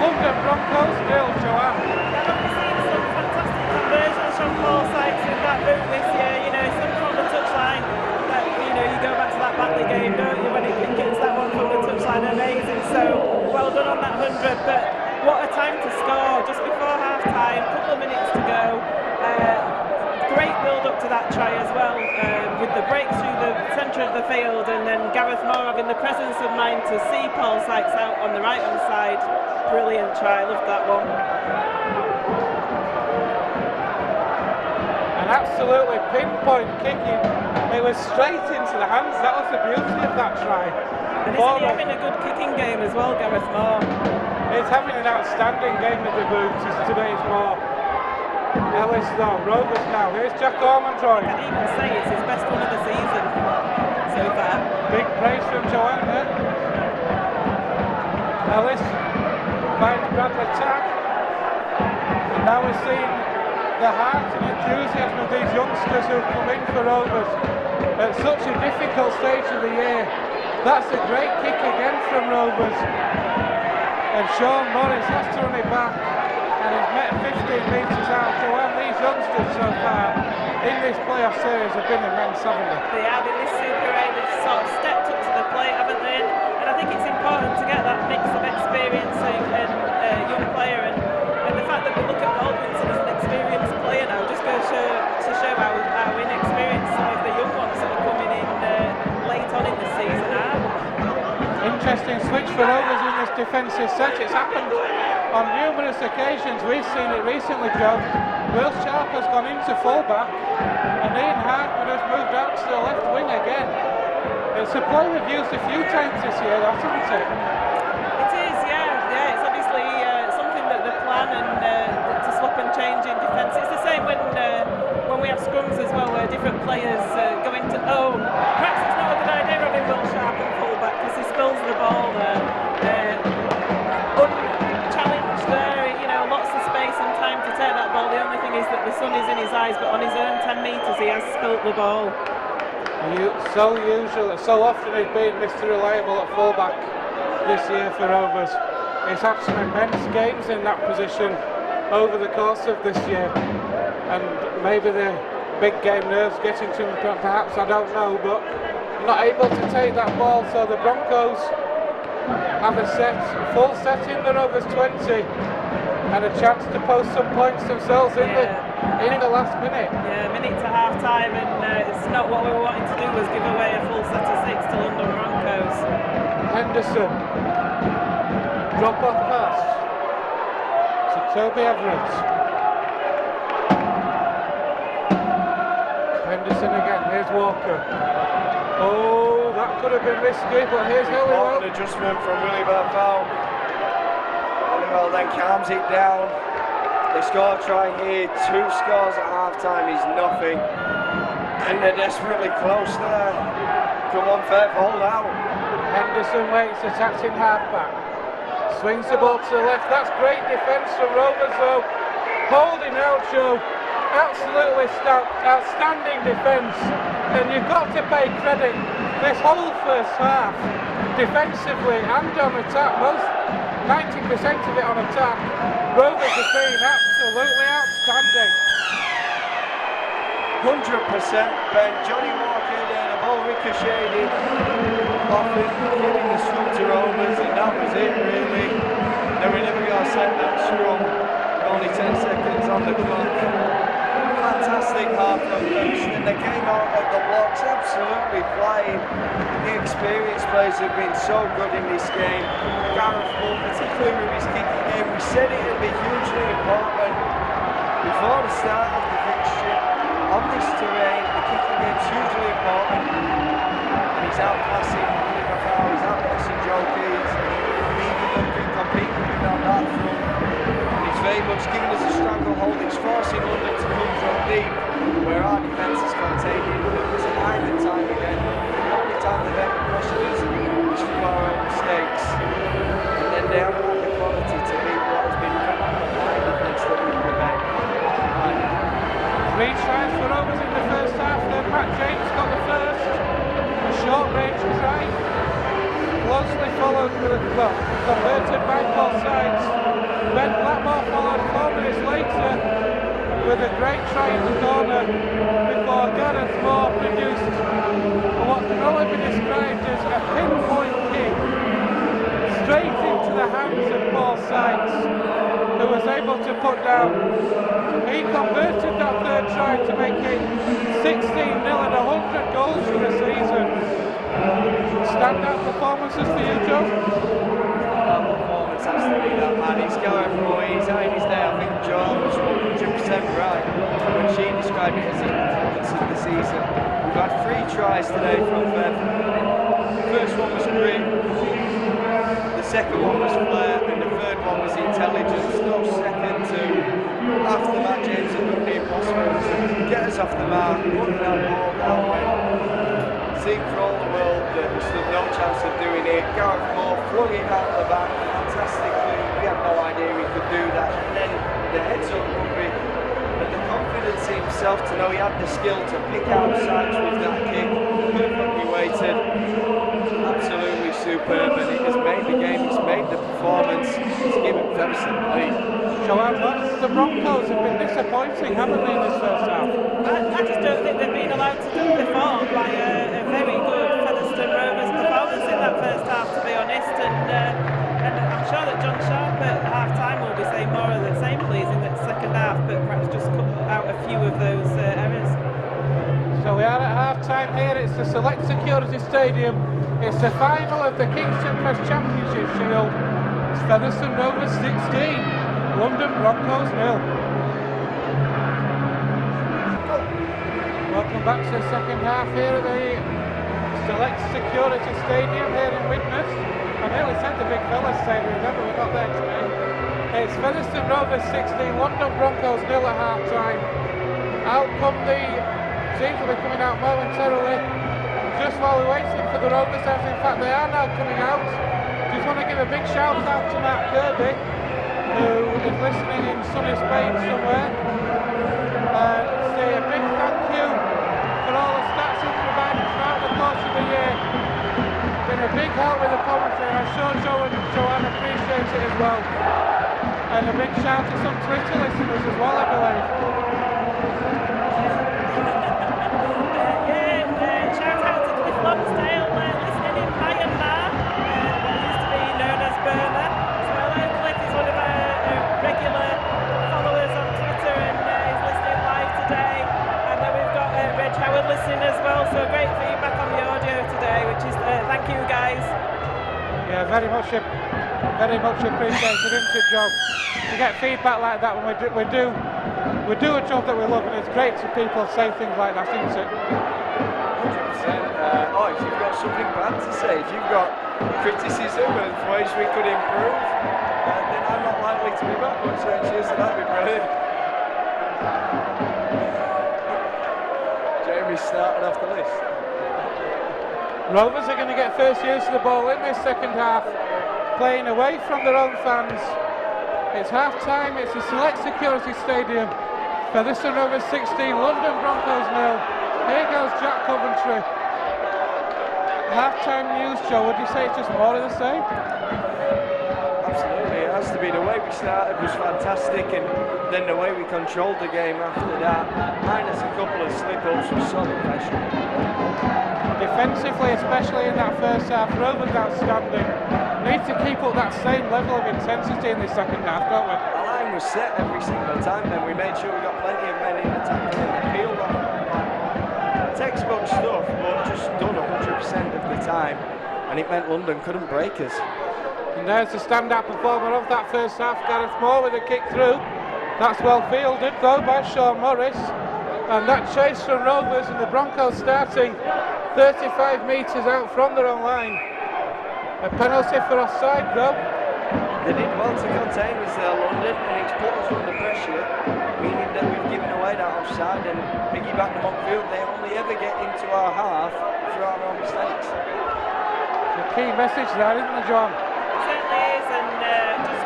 London Broncos 0, Joanne. We've seen some fantastic conversions from Paul Sykes in that boot this year. You know, some from the touchline. That, you know, you go back to that Batley game, don't you? When he gets that one from the touchline, amazing. So well done on that 100. But what a time to score! Just before half time, couple of minutes to go. Great build up to that try as well, with the break through the centre of the field, and then Gareth Moore having the presence of mind to see Paul Sykes out on the right hand side. Brilliant try, loved that one. And absolutely pinpoint kicking. It was straight into the hands. That was the beauty of that try. And isn't he having a good kicking game as well, Gareth Moore? He's having an outstanding game with the boots today's Moore. Ellis though, Rovers now. Here's Jack Ormondroyd. I can even say it's his best one of the season so far. Big praise from Joanne there. Ellis finds Bradley Tack. And now we're seeing the heart and enthusiasm of these youngsters who've come in for Rovers at such a difficult stage of the year. That's a great kick again from Rovers. And Sean Morris has to run it back. And he's met 15 metres out. Joanne, these youngsters so far in this playoff series have been immense, haven't they? They have in this Super 8, they've sort of stepped up to the plate, haven't they? And I think it's important to get that mix of experience and young player, and the fact that we look at Baldwinson as an experienced player now just goes to show how inexperienced some of the young ones that are coming in late on in the season are. Interesting switch for Rovers in this defensive set. It's happened on numerous occasions. We've seen it recently, Joe. Will Sharp has gone into full-back and Ian Hartman has moved out to the left wing again. It's a play we've used a few times this year, hasn't it? It is, yeah. It's obviously something that they plan and to swap and change in defence. It's the same when we have scrums as well, where different players go into. Oh, perhaps it's not a good idea having Will Sharp at full-back because he spills the ball there. Unchallenged there, lots of space and time to take that ball. The only thing is that the sun is in his eyes, but on his own 10 metres he has spilt the ball. So often he's been Mr. Reliable at fullback this year for Rovers. He's had some immense games in that position over the course of this year, and maybe the big game nerves getting to him, perhaps, I don't know, but not able to take that ball. So the Broncos have a full set in the Rovers 20 and a chance to post some points themselves in the last minute. Yeah, minute to half time, and it's not what we were wanting to do was give away a full set of 6 to London Broncos. Henderson, drop off pass to Toby Everett. Henderson again, here's Walker. Oh, that could have been risky, but here's Halliwell. An adjustment from Willie Berfowl. Halliwell then calms it down. They score a try here, 2 scores at half time is nothing. And they're desperately close there. Come on, Fev, hold out. Henderson waits, attacks in half-back. Swings the ball to the left. That's great defence from Rovers though. Holding out, Joe. Absolutely outstanding defence. And you've got to pay credit this whole first half, defensively and on attack, most 90% of it on attack. Rovers have been absolutely outstanding. 100%, Ben. Johnny Walker there, the ball ricocheted off him, giving the scrum to Rovers, and that was it really. Then we never got set that scrum, only 10 seconds on the clock. Fantastic half from Featherstone. They came out of the blocks absolutely flying. The experienced players have been so good in this game. Gareth Bull, particularly with his kicking game, we said it would be hugely important before the start of the fixture. On this terrain, the kicking game is hugely important. He's outclassing Liverpool, he's outclassing Joe Keys. Neither of them can compete with him on that front. He's very much given us a stranglehold. He's forcing London to come from deep, where our defence is containing time and time again. The only time they've ever pressured us is from our own mistakes. And then they haven't had the quality to beat what has been a high defence that we've prevailed. 3 tries for Rovers in the first half, then Matt James got the first. A short range try, closely followed with converted by both sides. Ben Blackmore followed 4 minutes later with a great try in the corner before Gareth Moore produced what can only be described as a pinpoint kick straight into the hands of Paul Sykes, who was able to put down. He converted that third try to make it 16-0 and 100 goals for the season. Standout performances for you, Joe? That performance has to be that man. He's going for it. He's having his day. I think Joe was 100% right when she described it as his performance of the season. We've had 3 tries today from Fev. The first one was Grim, the second one was Flair, and the third third one was intelligence, no second to after the match ends up with the impossible to get us off the mark, putting that ball down when seemed for all the world that we stood no chance of doing it. Gareth Moore flung it out the back fantastically, we had no idea he could do that, and then the heads up rugby and the confidence in himself to know he had the skill to pick out sides with that kick, perfectly weighted, absolutely superb, and it has made the game, it's made the performance, it's given Featherstone the lead. Joanne, the Broncos have been disappointing, haven't they, in this first half? I just don't think they've been allowed to perform by a very good Featherstone Rovers performance in that first half, to be honest, and I'm sure that John Sharp at half-time will be saying more of the same, please, in that second half, but perhaps just cut out a few of those errors. So we are at half-time here, it's the Select Security Stadium, it's the final of the Kingston Press Championship Shield, it's Featherstone Rovers 16, London Broncos 0. Welcome back to the second half here at the Select Security Stadium here in Widnes. I nearly said the Big Fella Stadium, remember we're not there today. It's Featherstone Rovers 16, London Broncos 0 at half time. Out come the teams will be coming out momentarily. Just while we're waiting for the Rovers, as in fact they are now coming out. Just want to give a big shout out to Matt Kirby, who is listening in sunny Spain somewhere. Say a big thank you for all the stats he's provided throughout the course of the year. Been a big help with the commentary. I'm sure Joe and Joanne appreciate it as well. And a big shout to some Twitter listeners as well, I believe. Shout out to Cliff Lonsdale listening in Myanmar, what used to be known as Burma. So hello Cliff, is one of our regular followers on Twitter and is listening live today. And then we've got Reg Howard listening as well, so great feedback on the audio today, which is thank you guys. Yeah, very much appreciated, isn't it, Joe? To get feedback like that when we do a job that we love, and it's great to people say things like that, isn't it? 100%. If you've got something bad to say, if you've got criticism of ways we could improve, then I'm not likely to be back. So cheers to that, would be brilliant. Jamie's started off the list. Rovers are going to get first use of the ball in this second half, playing away from their own fans. It's half time, it's a Select Security Stadium. Featherstone Rovers 16, London Broncos 0. Here goes Jack Coventry. Half-time news, Joe, would you say it's just more of the same? Absolutely, it has to be. The way we started was fantastic, and then the way we controlled the game after that, minus a couple of slip-ups, was so professional. Defensively, especially in that first half, Rovers outstanding. Need to keep up that same level of intensity in the second half, don't we? Our line was set every single time, then we made sure we got plenty of men in the tackle and the field off. Textbook stuff, but just done 100% of the time, and it meant London couldn't break us. And there's the standout performer of that first half, Gareth Moore, with a kick through. That's well fielded though by Sean Morris, and that chase from Rovers, and the Broncos starting 35 metres out from their own line. A penalty for offside though. They did well to contain us there, London, and it's put us under pressure, meaning that we've given away that offside and piggyback them upfield. They only ever get into our half through our own mistakes. The key message there, isn't it, John? It certainly is, and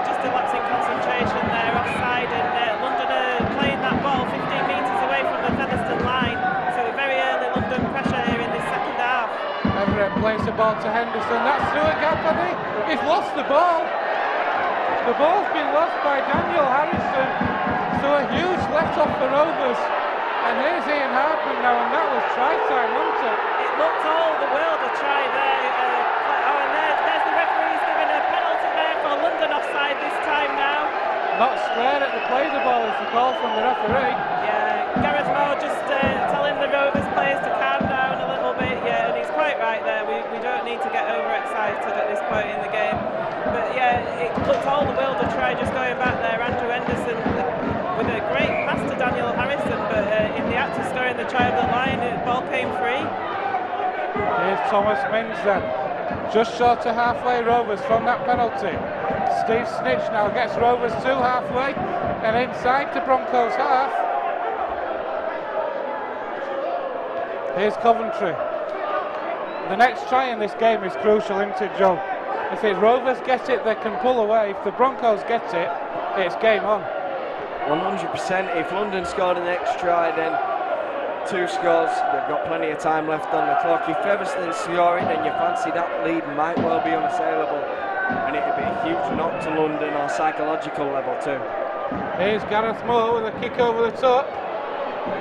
just a lapse in concentration there, offside, and London are playing that ball 15 metres away from the Featherstone line, so very early London pressure here in this second half. Everett plays the ball to Henderson, that's through a gap, I think. He's lost the ball. The ball's been lost by Daniel Harrison, so a huge let-off for Rovers. And here's Ian Hartman now, and that was try time, wasn't it? It looked all the world a try there. And there's the referee's given a penalty there for London offside this time now. Not square at the play the ball is the call from the referee. Yeah, Gareth Moore just telling the Rovers players to calm down a little bit. Yeah, and he's quite right there. We don't need to get overexcited at this point in the game. But yeah, it looked all the world a try just going back there. Andrew Henderson with a great pass to Daniel Harrison, but in the act of scoring the try of the line, the ball came free. Here's Thomas Mings then. Just short of halfway Rovers from that penalty. Steve Snitch now gets Rovers to halfway and inside to Broncos half. Here's Coventry. The next try in this game is crucial, isn't it, Joe? If the Rovers get it, they can pull away. If the Broncos get it, it's game on. 100%. If London scored the next try, then 2 scores. They've got plenty of time left on the clock. If Featherstone score it, then you fancy that lead might well be unassailable, and it would be a huge knock to London on psychological level too. Here's Gareth Moore with a kick over the top.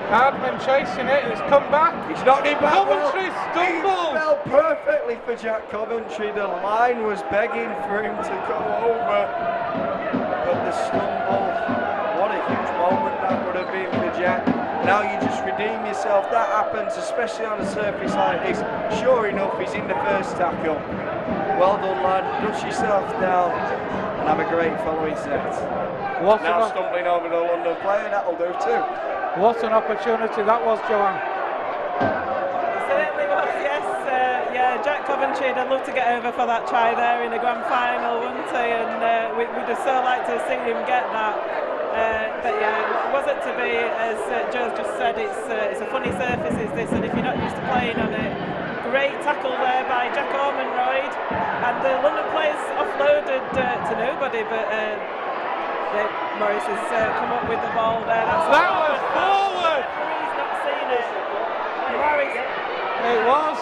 Hardman chasing it, it's come back. He's knocked it back. Coventry stumbles. He fell perfectly for Jack Coventry. The line was begging for him to go over, but the stumble, what a huge moment that would have been for Jack. Now you just redeem yourself. That happens, especially on a surface like this. Sure enough, he's in the first tackle. Well done, lad. Dust yourself down and have a great following set. Now stumbling over the London player, that'll do too. What an opportunity that was, Joanne. Certainly was, yes. Jack Coventry, I'd love to get over for that try there in the grand final, wouldn't he? And we'd just so like to see him get that. But yeah, it wasn't to be, as Joe's just said, it's a funny surface, is this, and if you're not used to playing on it, great tackle there by Jack Ormonroyd, and the London players offloaded to nobody, but Morris has come up with the ball there. That was forward! He's not seen it. Morris. It was.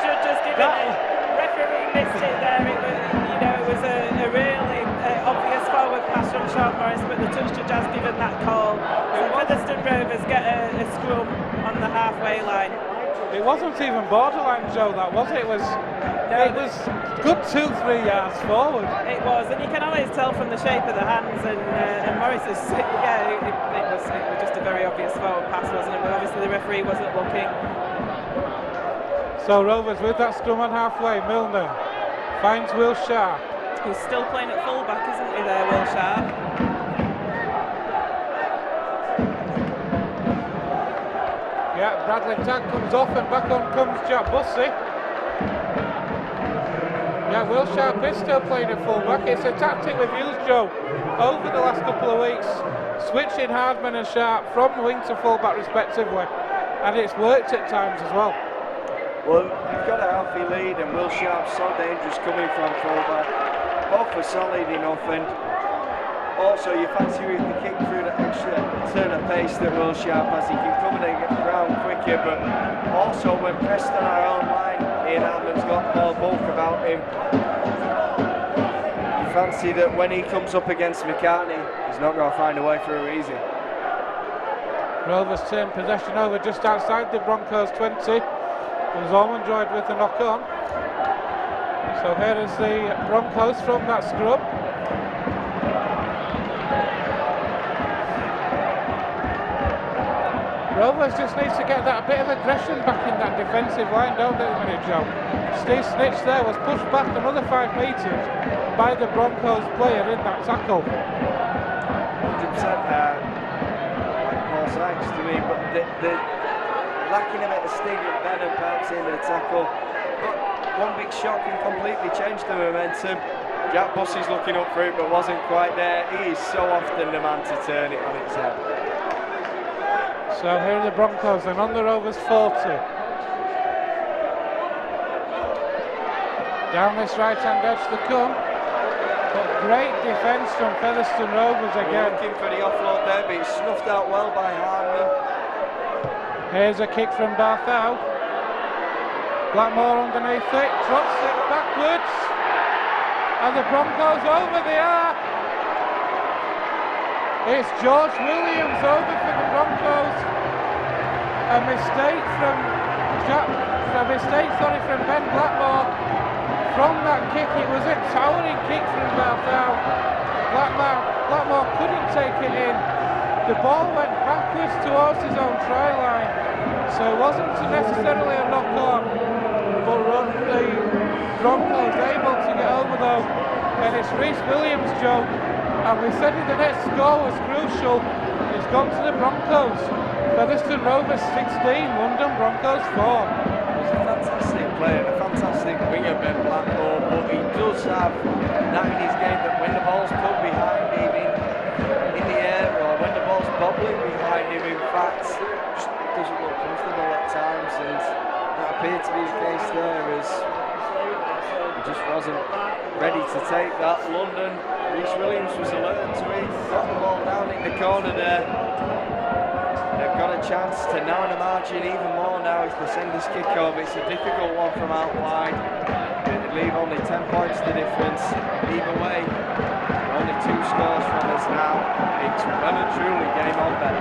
Should just give it. Referee missed it there. It was a really obvious forward pass from Sean Morris, but the touch judge has given that call. So Featherstone Rovers get a scrum on the halfway line. It wasn't even borderline, Joe, that was it? It was good 2-3 yards forward. It was, and you can always tell from the shape of the hands, and Morris is, it was just a very obvious forward pass, wasn't it? But obviously the referee wasn't looking. So Rovers with that scrum on halfway. Milner finds Will Sharp. He's still playing at full-back, isn't he there, Will Sharp? Yeah, Bradley Tagg comes off and back on comes Jack Bussey. Yeah, Will Sharp is still playing at full-back. It's a tactic we've used, Joe, over the last couple of weeks, switching Hardman and Sharp from wing to full-back respectively, and it's worked at times as well. Well, you've got a healthy lead, and Will Sharp's so dangerous coming from full-back. Both are solid enough, and also you fancy with the kick through the extra turn of pace that Will Sharp has. He can come and get the ground quicker, but also when pressed on our own line, Ian Hardman's got more bulk about him. You fancy that when he comes up against McCartney, he's not going to find a way through easy. Rovers turn possession over just outside the Broncos 20. It was Ormonroyd with the knock on. So here is the Broncos from that scrum. Rovers just needs to get that bit of aggression back in that defensive line, don't they, at the minute, Joe? Steve Snitch there was pushed back another 5 metres by the Broncos player in that tackle. 100% like Paul Sykes to me, but the lacking a bit of sting and venom perhaps in the tackle. But one big shot can completely change the momentum. Jack Bussey's looking up for it but wasn't quite there. He is so often the man to turn it on its head. So here are the Broncos and on the Rovers 40. Down this right hand edge they come. But great defence from Featherstone Rovers again. Looking for the offload there, but it's snuffed out well by Hardman. Here's a kick from Barthau. Blackmore underneath it, trots it backwards. And the Broncos over the arc. It's George Williams over for the Broncos. A mistake from Ben Blackmore. From that kick, it was a towering kick from Barthau. Blackmore couldn't take it in. The ball went backwards towards his own try line, so it wasn't necessarily a knock on, but the Broncos able to get over though, and it's Rhys Williams, Joe, and we said the next score was crucial. It's gone to the Broncos. Featherstone Rovers 16, London Broncos 4. It was a fantastic player and a fantastic winger, Ben Blackmore, but he does have that in his game that when the ball's put behind him in the air or when the ball's bobbling behind him, in fact, just doesn't look comfortable at times, and that appeared to be the case there as he just wasn't ready to take that. London, Reece Williams was alerted to it, got the ball down in the corner there. They've got a chance to narrow the margin even more now if they send this kick over. It's a difficult one from out wide. It'd leave only 10 points the difference. Either way, only 2 scores from us now. It's well and truly game on, Ben.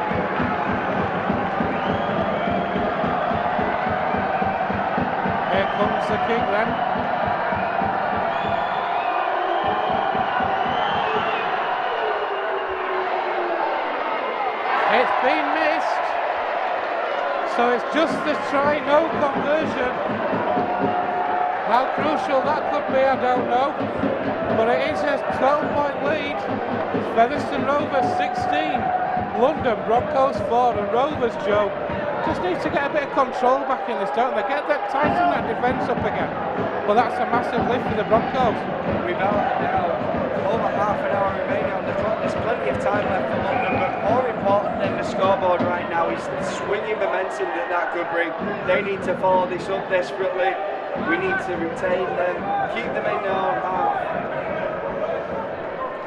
Here comes the kick then. It's been missed, so it's just the try, no conversion. How crucial that could be, I don't know, but it is a 12-point lead. Featherstone Rovers 16, London Broncos 4, and Rovers, Joe, just need to get a bit of control back in this, don't they? Tighten that defence up again. But that's a massive lift for the Broncos. Without a doubt, over half an hour remaining on the clock. There's plenty of time left for London, but more important than the scoreboard right now is the swinging momentum that could bring. They need to follow this up desperately. We need to retain them, keep them in their own half,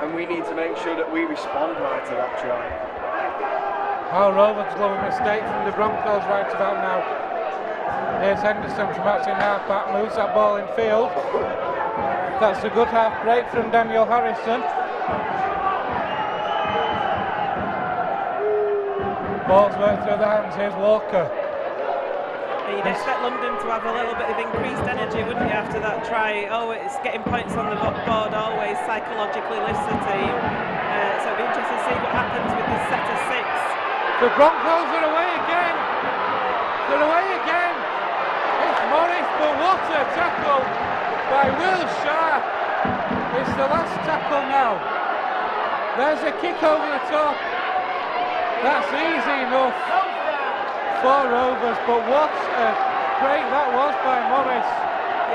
and we need to make sure that we respond right to that try. Oh, Rovers love a mistake from the Broncos right about now. Here's Henderson from outside half back, moves that ball in field. That's a good half break from Daniel Harrison. Ball's worked through the hands, here's Walker. You'd expect London to have a little bit of increased energy, wouldn't you, after that try? Oh, it's getting points on the board always psychologically lifts the team. So it'll be interesting to see what happens with this set of 6. The Broncos are away again. They're away again. It's Morris, but what a tackle by Will Sharp. It's the last tackle now. There's a kick over the top. That's easy enough for Rovers, but what a break that was by Morris.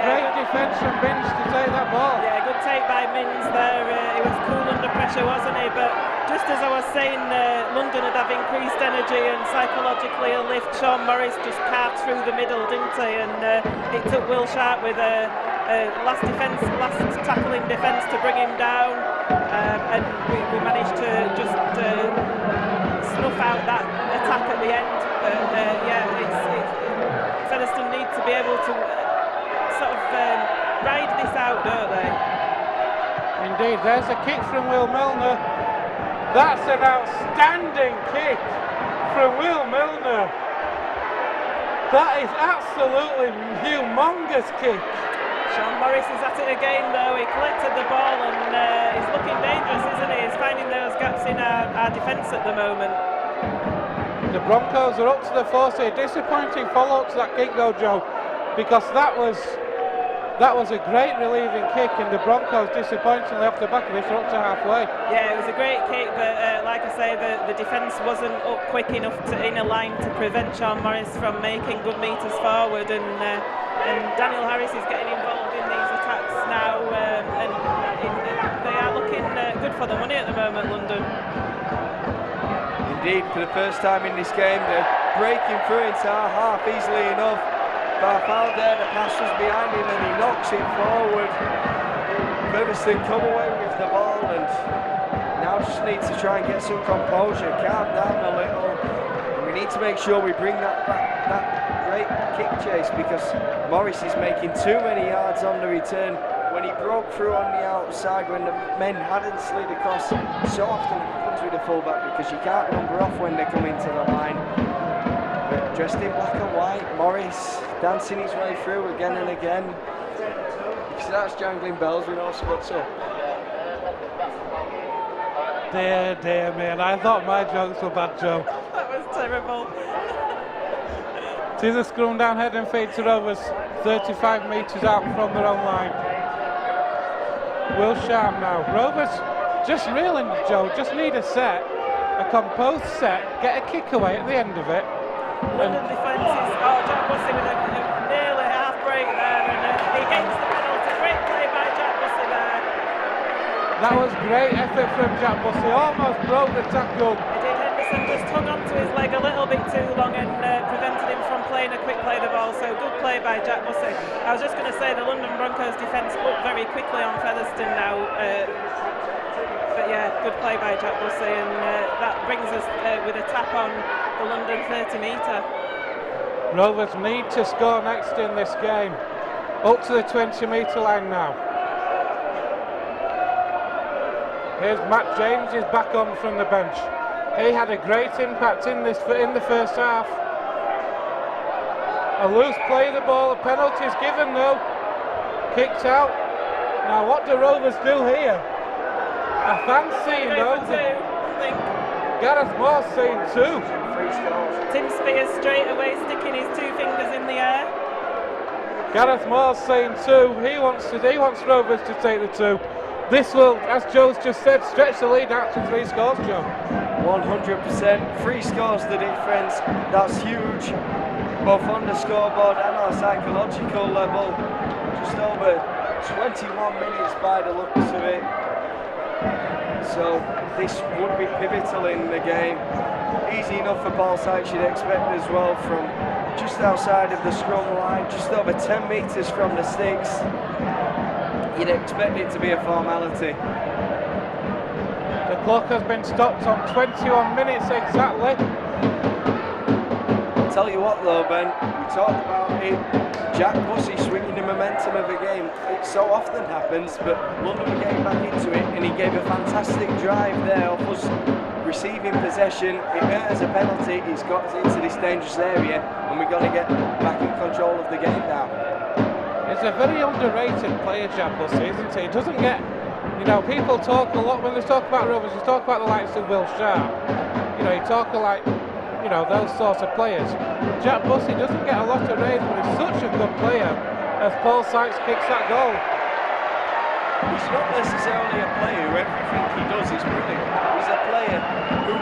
Great defence from Binns to take that ball. Yeah, good take by Mins there. He was cool under pressure, wasn't he? But just as I was saying, London would have increased energy and psychologically a lift. Sean Morris just carved through the middle, didn't he? And it took Will Sharp with a last tackling defence to bring him down. And we managed to just snuff out that attack at the end. But Featherstone need to be able to sort of ride this out, don't they? Indeed, there's a kick from Will Milner. That's an outstanding kick from Will Milner. That is absolutely humongous kick. Sean Morris is at it again though. He collected the ball and he's looking dangerous, isn't he? He's finding those gaps in our defence at the moment. The Broncos are up to the force here. Disappointing follow-up to that kick though, Joe, because that was a great relieving kick, and the Broncos disappointingly off the back of it are up to halfway. Yeah, it was a great kick, but like I say, the defence wasn't up quick enough in a line to prevent Sean Morris from making good metres forward, and Daniel Harris is getting involved in these attacks now, and they are looking good for the money at the moment, London. Indeed, for the first time in this game, they're breaking through into our half easily enough. Barfowl there, the pass was behind him and he knocks it forward. Featherstone come away with the ball and now just needs to try and get some composure, calm down a little. And we need to make sure we bring that great kick chase, because Morris is making too many yards on the return. When he broke through on the outside, when the men hadn't slid across, so often happens with a fullback because you can't number off when they come into the line. But dressed in black and white, Morris dancing his way through again and again. He starts jangling bells, we know what's up. Dear man, I thought my jokes were bad, Joe. That was terrible. It is a scrum down head and feed to Rovers, 35 metres out from their own line. Will Sharp now. Rovers just reeling, Joe, just need a set, a composed set, get a kick away at the end of it. London defence is, Jack Bussey with a nearly half break there. he gains the penalty. Great play by Jack Bussey there. That was great effort from Jack Bussey, almost broke the tackle. He did. Henderson just hung onto his leg a little bit too long and prevented him from playing a quick play the ball, so good play by Jack Bussey. I was just going to say the London Broncos defence up very quickly on Featherstone now, but yeah, good play by Jack Bussey, and that brings us with a tap on the London 30 metre. Rovers need to score next in this game. Up to the 20 metre line now. Here's Matt James, he's back on from the bench. He had a great impact in the first half. A loose play of the ball, a penalty is given though. Kicked out. Now what do Rovers do here? A fancy though. Gareth Moore's saying two. Tim Spears straight away sticking his two fingers in the air. Gareth Moore's saying two. He wants Rovers to take the two. This will, as Joe's just said, stretch the lead out to 3 scores, Joe. 100%. 3 scores the defence. That's huge, both on the scoreboard and on a psychological level. Just over 21 minutes by the looks of it. So this would be pivotal in the game. Easy enough for ball sight, you'd expect as well, from just outside of the scrum line, just over 10 metres from the sticks. You'd expect it to be a formality. The clock has been stopped on 21 minutes exactly. I'll tell you what though, Ben, we talked about it. Jack Bussey swinging the momentum of a game. It so often happens, but London were getting back into it, and he gave a fantastic drive there off us receiving possession. It hurt as a penalty. He's got us into this dangerous area, and we've got to get back in control of the game now. He's a very underrated player, Jack Bussey, isn't he? He doesn't get, people talk a lot when they talk about Rovers. You talk about the likes of Will Sharp. You talk like, those sorts of players. Jack Bussey doesn't get a lot of praise, but he's such a good player as Paul Sykes kicks that goal. He's not necessarily a player who everything he does is brilliant. He's a player who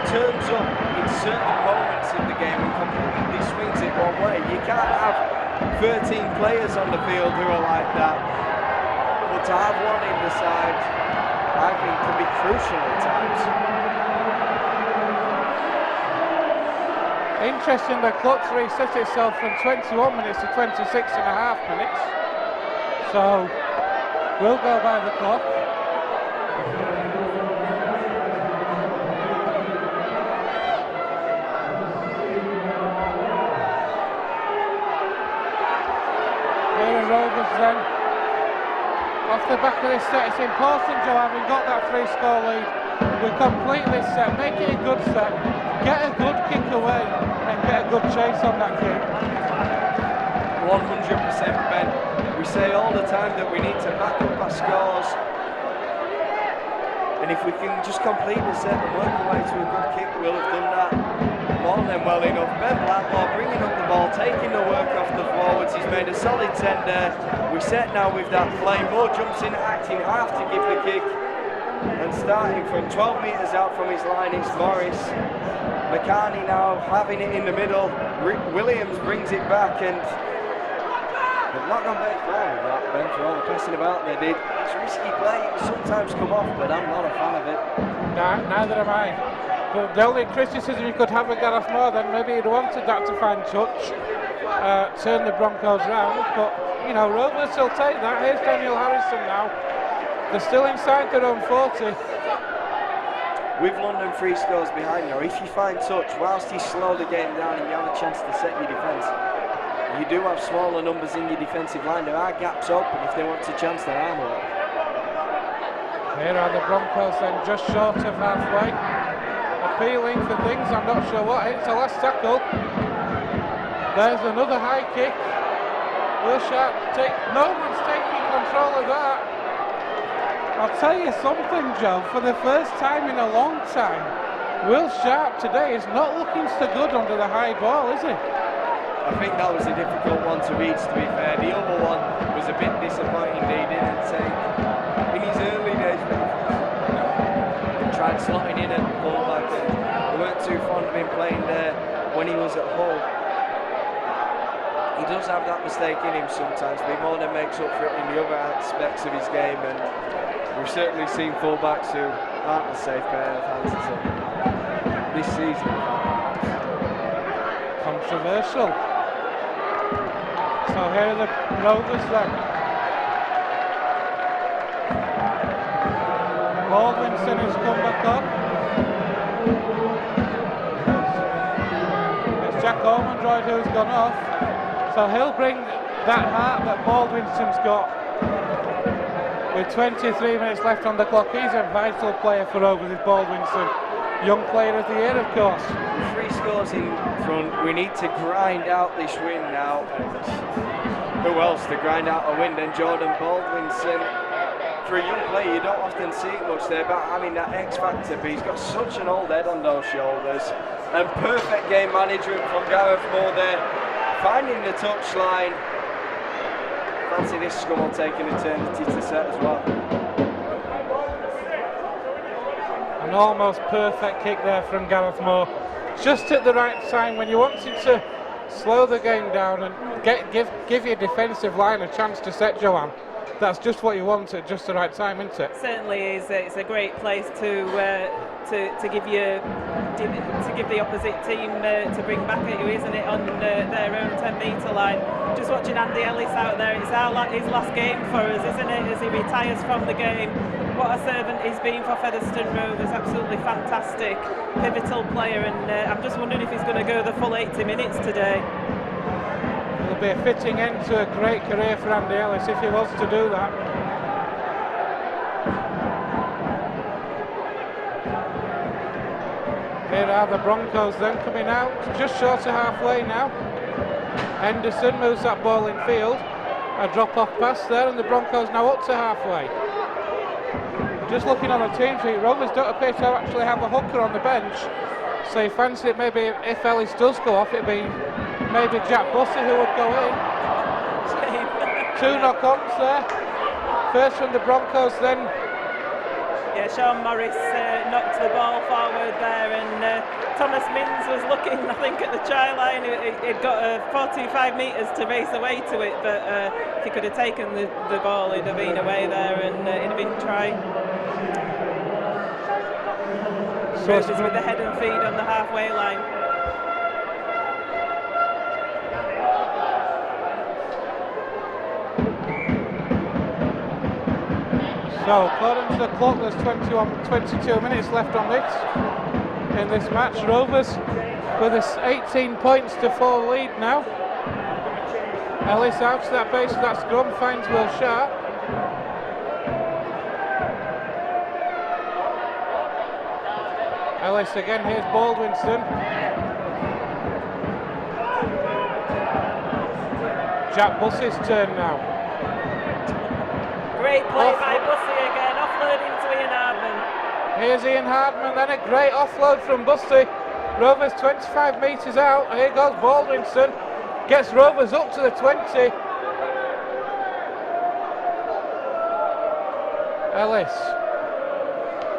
turns up in certain moments in the game and completely swings it one way. You can't have 13 players on the field who are like that, but to have one in the side, I think, can be crucial at times. Interesting, the clock's reset itself from 21 minutes to 26 and a half minutes, so we'll go by the clock. Rovers then, off the back of this set. It's important, Joe, having got that 3-score lead, we complete this set, make it a good set, get a good kick away and get a good chase on that kick. 100%, Ben. We say all the time that we need to back up our scores, and if we can just complete the set and work away to a good kick, we'll have done that more than well enough. Ben Blackmore bringing up the ball, taking the work off the forwards. He's made a solid 10 there. We're set now with that play. Moore jumps in, acting half to give the kick, and starting from 12 metres out from his line, it's Morris. McCartney now having it in the middle. Williams brings it back, and they've not gone very far with that, Ben, for all the pressing about they did. It's risky play, it will sometimes come off, but I'm not a fan of it. No, neither am I. But the only criticism you could have with Gareth Moore, then maybe he'd wanted that to find touch, turn the Broncos round, but Rovers will take that. Here's Daniel Harrison now. They're still inside their own 40. With London 3 scores behind now, if you find touch, whilst you slow the game down and you have a chance to set your defence, you do have smaller numbers in your defensive line. There are gaps open if they want to chance their arm work. Here are the Broncos then, just short of halfway. Appealing for things, I'm not sure what. It's the last tackle. There's another high kick. Will Sharp no one's taking control of that. I'll tell you something, Joe, for the first time in a long time, Will Sharp today is not looking so good under the high ball, is he? I think that was a difficult one to reach, to be fair. The other one was a bit disappointing. They didn't take, in his early days, he tried slotting in at fullback. They weren't too fond of him playing there when he was at Hull. he does have that mistake in him sometimes, but he more than makes up for it in the other aspects of his game, and we've certainly seen full-backs who aren't a safe pair of hands as him this season. Controversial. So here are the Rovers then. Baldwinson has come back on. It's Jack Ormondroyd who's gone off. So he'll bring that heart that Baldwinson's got. With 23 minutes left on the clock, he's a vital player for Rovers, is Baldwinson. Young player of the year, of course. With 3 scores in front, we need to grind out this win now. And who else to grind out a win than Jordan Baldwinson? For a young player, you don't often see it much there about having that X factor, but he's got such an old head on those shoulders. And perfect game management from Gareth Moore there, finding the touchline. Fancy this scrum will take an eternity to set as well. An almost perfect kick there from Gareth Moore. Just at the right time when you wanted to slow the game down and give your defensive line a chance to set, Joanne. That's just what you want at just the right time, isn't it? Certainly is. It's a great place to give the opposite team to bring back at you, isn't it, on their own 10-metre line. Just watching Andy Ellis out there, it's his last game for us, isn't it, as he retires from the game. What a servant he's been for Featherstone Rovers, absolutely fantastic, pivotal player, and I'm just wondering if he's going to go the full 80 minutes today. It'll be a fitting end to a great career for Andy Ellis if he was to do that. Here are the Broncos then coming out, just short of halfway now. Henderson moves that ball in field. A drop-off pass there, and the Broncos now up to halfway. Just looking on the team sheet, Rovers don't appear to actually have a hooker on the bench. So you fancy it maybe if Ellis does go off, it'd be maybe Jack Bussey who would go in. 2 knock-ons there. First from the Broncos, then. Yeah, Sean Morris knocked the ball forward there, and Thomas Minns was looking, I think, at the try line. He'd got 45 metres to race away to it, but if he could have taken the ball, he'd have been away there, and it'd have been try. Rovers with the head and feed on the halfway line. So according to the clock, there's 22 minutes left on it in this match. Rovers with a 18 points to 4 lead now. Ellis out to that base of that scrum, finds Will Sharp. Ellis again, here's Baldwinson. Jack Bussey's turn now. Great play by Bussey again, offload into Ian Hardman. Here's Ian Hardman, then a great offload from Bussey. Rovers 25 metres out, here goes Baldwinson. Gets Rovers up to the 20. Ellis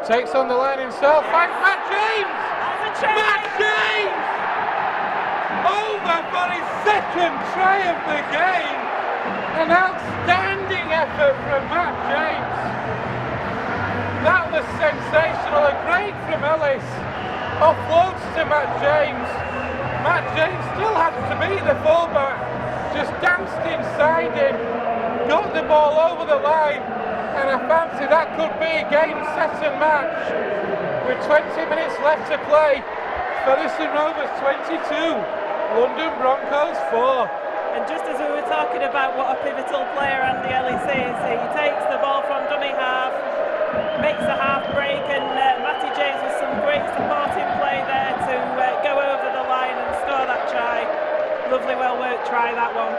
takes on the line himself, finds Matt James! Matt James! Over for his second try of the game! An outstanding effort from Matt James! That was sensational, a great from Ellis. Offloads to Matt James. Matt James still had to beat the fullback, just danced inside him, got the ball over the line, and I fancy that could be a game, set and match. With 20 minutes left to play, Featherstone Rovers 22, London Broncos 4. And just as we were talking about what a pivotal player Andy Ellis is, he takes the ball from dummy half, makes a half break, and Matty James with some great supporting play there to go over the line and score that try. Lovely, well worked try, that one.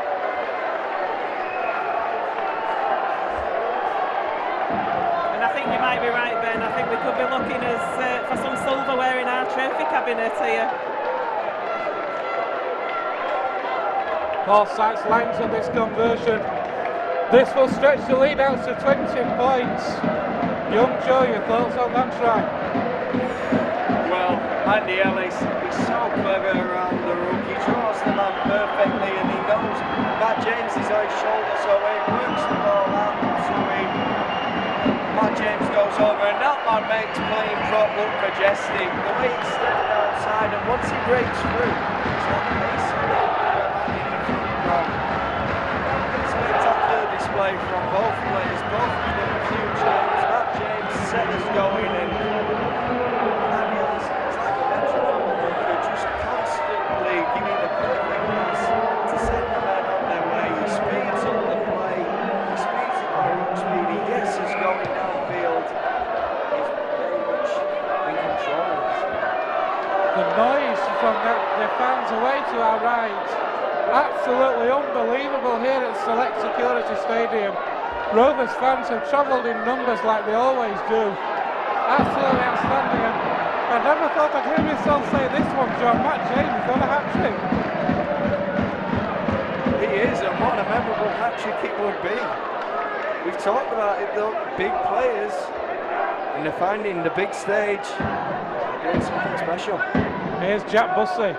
And I think you might be right, Ben. I think we could be looking for some silverware in our trophy cabinet here. Paul Sykes lines on this conversion. This will stretch the lead out to 20 points. Young Joe, your thoughts on that try? Well, Andy Ellis is so clever around the ruck. He draws the man perfectly, and he knows on, makes playing prop look majestic. The way he's stepping outside, and once he breaks through, it's like pacing it in the front row. Spectacular display from both players, both with a few James. Matt James set us going, and Daniels, it's like a metronome worker, just constantly giving the perfect pass to send the men on their way. He speeds up the play, he speeds up our route speed, he gets us going downfield. He's very much in control. The noise from the fans away to our right, absolutely unbelievable here at Select Security Stadium. Rovers fans have travelled in numbers like they always do. Absolutely outstanding. And I never thought I'd hear myself say this one, John. Matt James got a hat-trick. He is, and what a memorable hat-trick it would be. We've talked about it though, big players, and they're finding the big stage, doing something special. Here's Jack Bussey.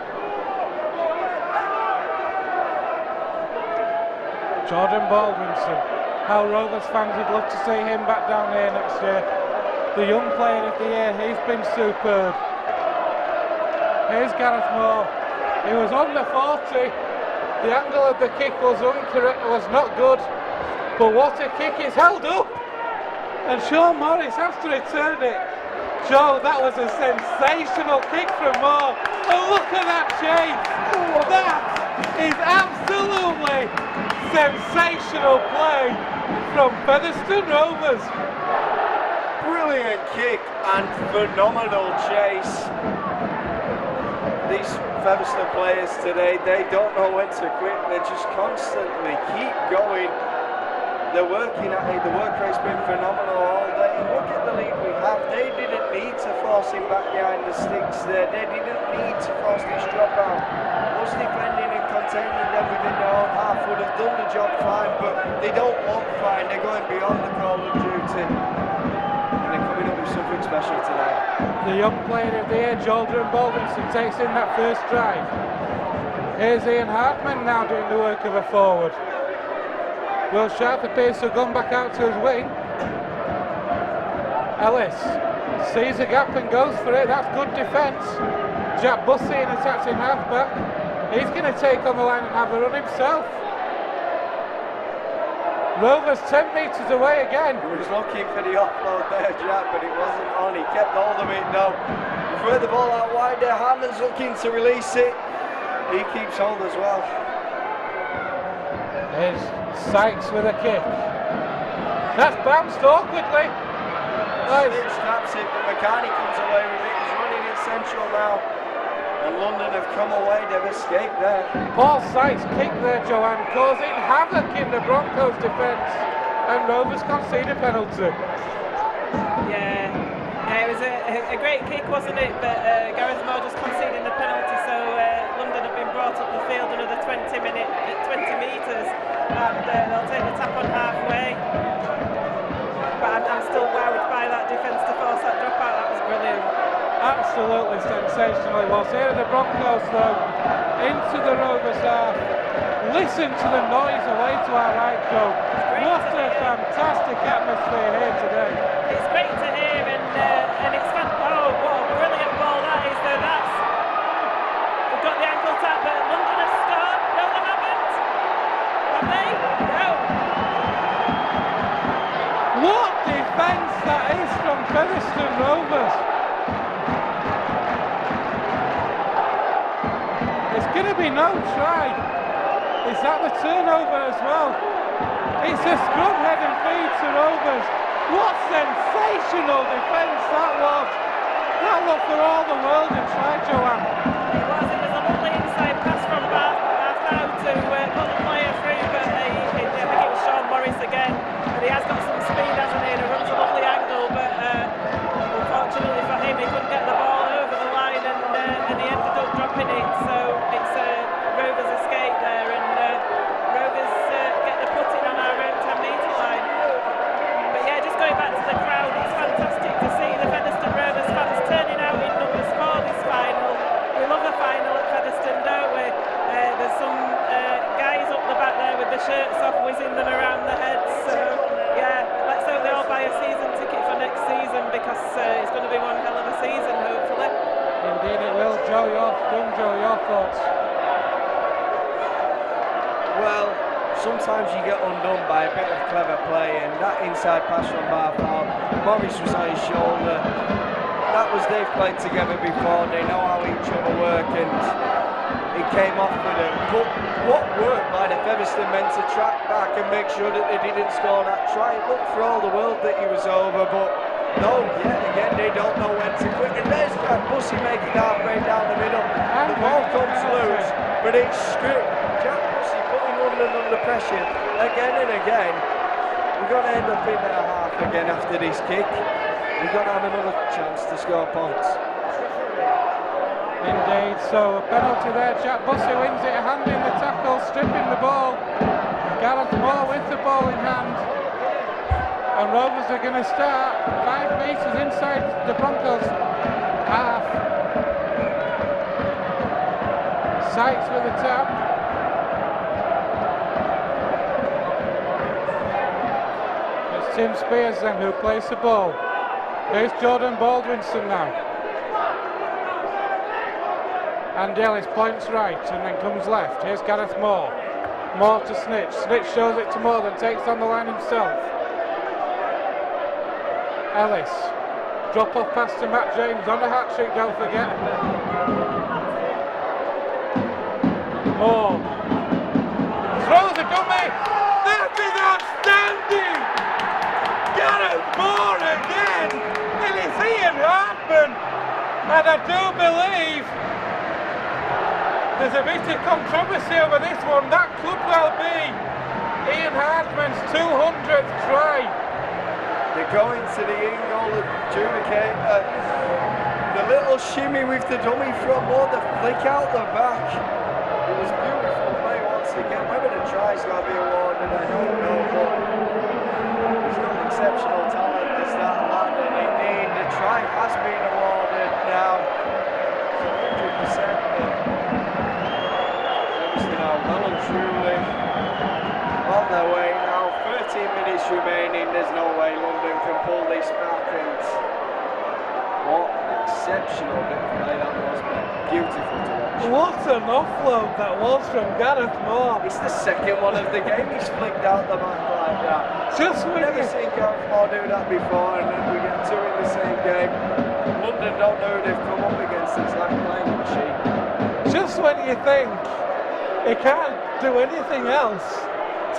Jordan Baldwinson. How Rovers fans would love to see him back down here next year. The young player of the year, he's been superb. Here's Gareth Moore. He was on the 40. The angle of the kick was not good. But what a kick, it's held up. And Sean Morris has to return it. Joe, that was a sensational kick from Moore. And look at that chase. That is absolutely sensational play from Featherstone Rovers. Brilliant kick and phenomenal chase. These Featherstone players today, they don't know when to quit. They just constantly keep going. They're working at it. The work rate's been phenomenal all day. Look at the lead we have. They didn't need to force him back behind the sticks there. They didn't need to force this dropout. Us defending and containing them within their own half would have done the job fine, but they don't want fine. They're going beyond the call of duty. And they're coming up with something special today. The young player of the year, Jordan Baldwinson, takes in that first drive. Here's Ian Hartman now doing the work of a forward. Will Sharp appears to have gone back out to his wing. Ellis sees a gap and goes for it. That's good defence. Jack Bussey in attacking halfback. He's going to take on the line and have a run himself. Rovers 10 metres away again. He was looking for the offload there, Jack, but it wasn't on. He kept hold of it now. He threw the ball out wide there. Hartman's looking to release it. He keeps hold as well. Here's Sykes with a kick. That's bounced awkwardly. Stitch taps it, but McCartney comes away with it. He's running in central now. And London have come away, they've escaped there. Paul Sykes kicked there, Joanne, causing havoc in the Broncos defence. And Rovers concede a penalty. Yeah, it was a great kick, wasn't it? But Gareth Moore just conceding the penalty, so London have been brought up the field another 20 metres, and they'll take the tap on halfway. But I'm still wowed by that defence to force that dropout. That was brilliant. Absolutely sensational it was. Here are the Broncos though, into the Rovers half. Listen to the noise away to our right, Joe. What a fantastic atmosphere here today. It's great to hear, and it's fun. Oh, what a brilliant ball that is. So that's, we've got the ankle tap, but London has scored. No, they haven't. Have they? No. What defence that is from Featherstone Rovers. It's going to be no try. Is that the turnover as well? It's a scrum head and feed to Rovers. What sensational defence that was. That looked for all the world and try, Joanne. It was a lovely inside pass from Barthau to put the player through, but I think it was Sean Morris again. But he has got some speed, hasn't he? And he runs a lovely angle, but unfortunately for him, he couldn't get the ball over the line, and he ended up dropping it. So it's Rovers escape there, and Rovers get the put in on our own 10-metre line. But yeah, just going back to the crowd, it's fantastic to see the Featherstone Rovers fans turning out in numbers for this final. We love a final at Featherstone, don't we? There's some guys up the back there with the shirts off, whizzing them around the heads. So yeah, let's hope they all buy a season ticket for next season, because your thoughts? Well, sometimes you get undone by a bit of clever play, and that inside pass from Barfowl, Morris was on his shoulder. That was, they've played together before, they know how each other work, and it came off with him. But what worked by the Featherstone men to track back and make sure that they didn't score that try? It looked for all the world that he was over, but no, yet again they don't know when to quit. And there's Jack Bussey making halfway down the middle. The ball comes loose, but it's stripped. Jack Bussey putting London under pressure again and again. We're going to end up in their half again after this kick. We're going to have another chance to score points. Indeed, so a penalty there. Jack Bussey wins it, a hand in the tackle, stripping the ball. Gareth Moore with the ball in hand. And Rovers are going to start 5 metres inside the Broncos half. Sykes with the tap. It's Tim Spears then who plays the ball. Here's Jordan Baldwinson now. Andy Ellis points right and then comes left. Here's Gareth Moore. Moore to Snitch. Snitch shows it to Moore, then takes on the line himself. Ellis. Drop off pass to Matt James on the hat trick, don't forget. Moore. Throws a dummy. That is outstanding! Gareth Moore again! And it's Ian Hartman. And I do believe there's a bit of controversy over this one. That could well be Ian Hardman's 200th try. They're going to the in-goal adjudicator. The little shimmy with the dummy from Moore, the flick out the back. It was beautiful play once again. Whether the try's got to be awarded, I don't know, but he's got exceptional talent as that lad, and indeed the try has been awarded now. 100%. Well and truly on their way now. 13 minutes remaining. There's no way London can pull this back, and what an exceptional bit of play that was, man. Beautiful to watch. What an offload that was from Gareth Moore. It's the second one of the game. He's flicked out the back like that. Just when Never seen Gareth Moore do that before, and then we get two in the same game. London don't know who they've come up against. It's like playing a machine. Just when you think he can't do anything else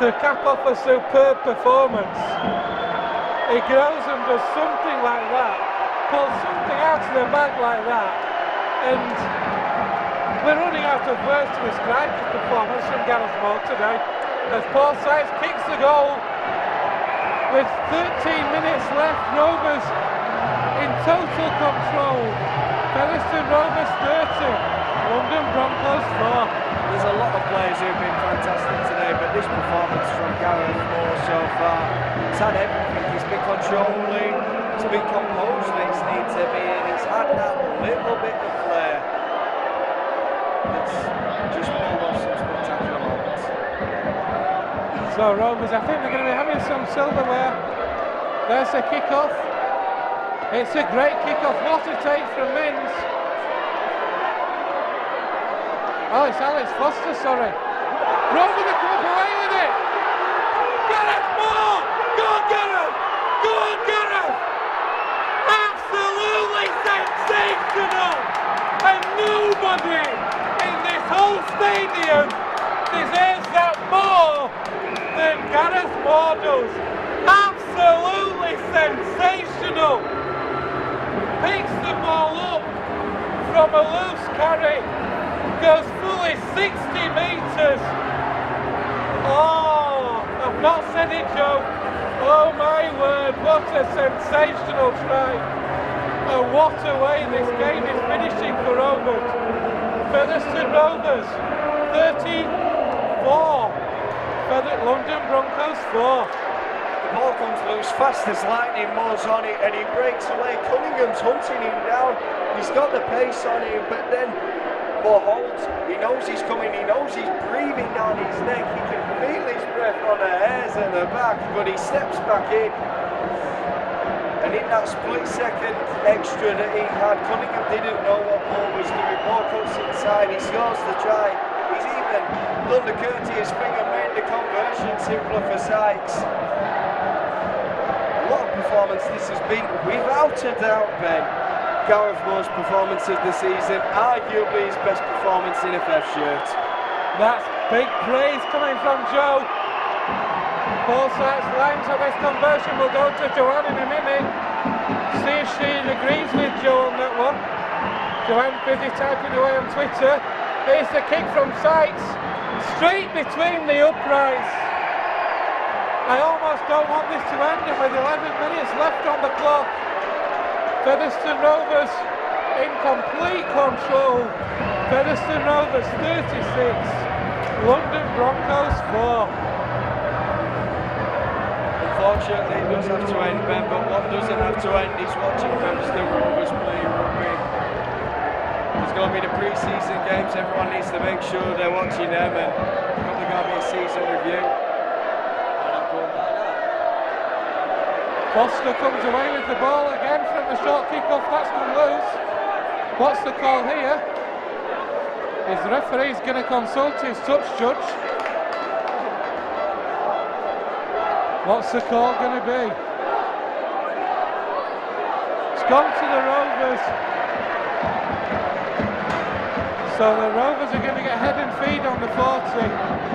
to cap off a superb performance, he goes and does something like that, pulls something out of the bag like that, and we're running out of words to describe the performance from Gareth Moore today, as Paul Sykes kicks the goal with 13 minutes left. Rovers in total control. Featherstone Rovers 30, London Broncos 4. There's a lot of players who've been fantastic today, but this performance from Gareth Moore so far, he's had everything. He's been controlling, he's been composed when it's need to be, and he's had that little bit of flair that's just pulled off some spectacular moments. So Rovers, I think they're going to be having some silverware. There's a kick-off. It's a great kick-off. What a take from Mins. Oh, it's Alex Foster, sorry. Rovers are coming away with it. Gareth Moore! Go on, Gareth! Go on, Gareth! Absolutely sensational! And nobody in this whole stadium deserves that more than Gareth Moore does. Absolutely sensational! Picks the ball up from a loose carry. Goes fully 60 metres. Oh, I've not said it, Joe. Oh my word, what a sensational try. And what a way this game is finishing for Rovers. Featherstone Rovers 34. London Broncos 4. The ball comes loose, fast as lightning, Moore's on it, and he breaks away. Cunningham's hunting him down. He's got the pace on him, but then Moore holds. He knows he's coming, he knows he's breathing down his neck. He can feel his breath on the hairs at the back, but he steps back in. And in that split second extra that he had, Cunningham didn't know what Paul was doing. Paul cuts inside, he scores the try. He's even done the courteous thing and made the conversion simpler for Sykes. What a performance this has been, without a doubt, Ben. Gareth Moore's performance of the season, arguably his best performance in a FF shirt. That's big praise coming from Joe. Paul Sykes lines up this conversion. We'll go to Joanne in a minute. See if she agrees with Joe on that one. Joanne's busy typing away on Twitter. Here's the kick from Sykes. Straight between the uprights. I almost don't want this to end, and with 11 minutes left on the clock, Featherstone Rovers in complete control. Featherstone Rovers 36, London Broncos 4. Unfortunately, it does have to end, Ben, but what doesn't have to end is watching Featherstone Rovers play rugby. There's going to be the pre-season games, everyone needs to make sure they're watching them, and there's probably going to be a season review. Foster comes away with the ball again from the short kick-off. That's come loose. What's the call here? His referee's going to consult his touch judge. What's the call going to be? It's gone to the Rovers. So the Rovers are going to get head and feed on the 40.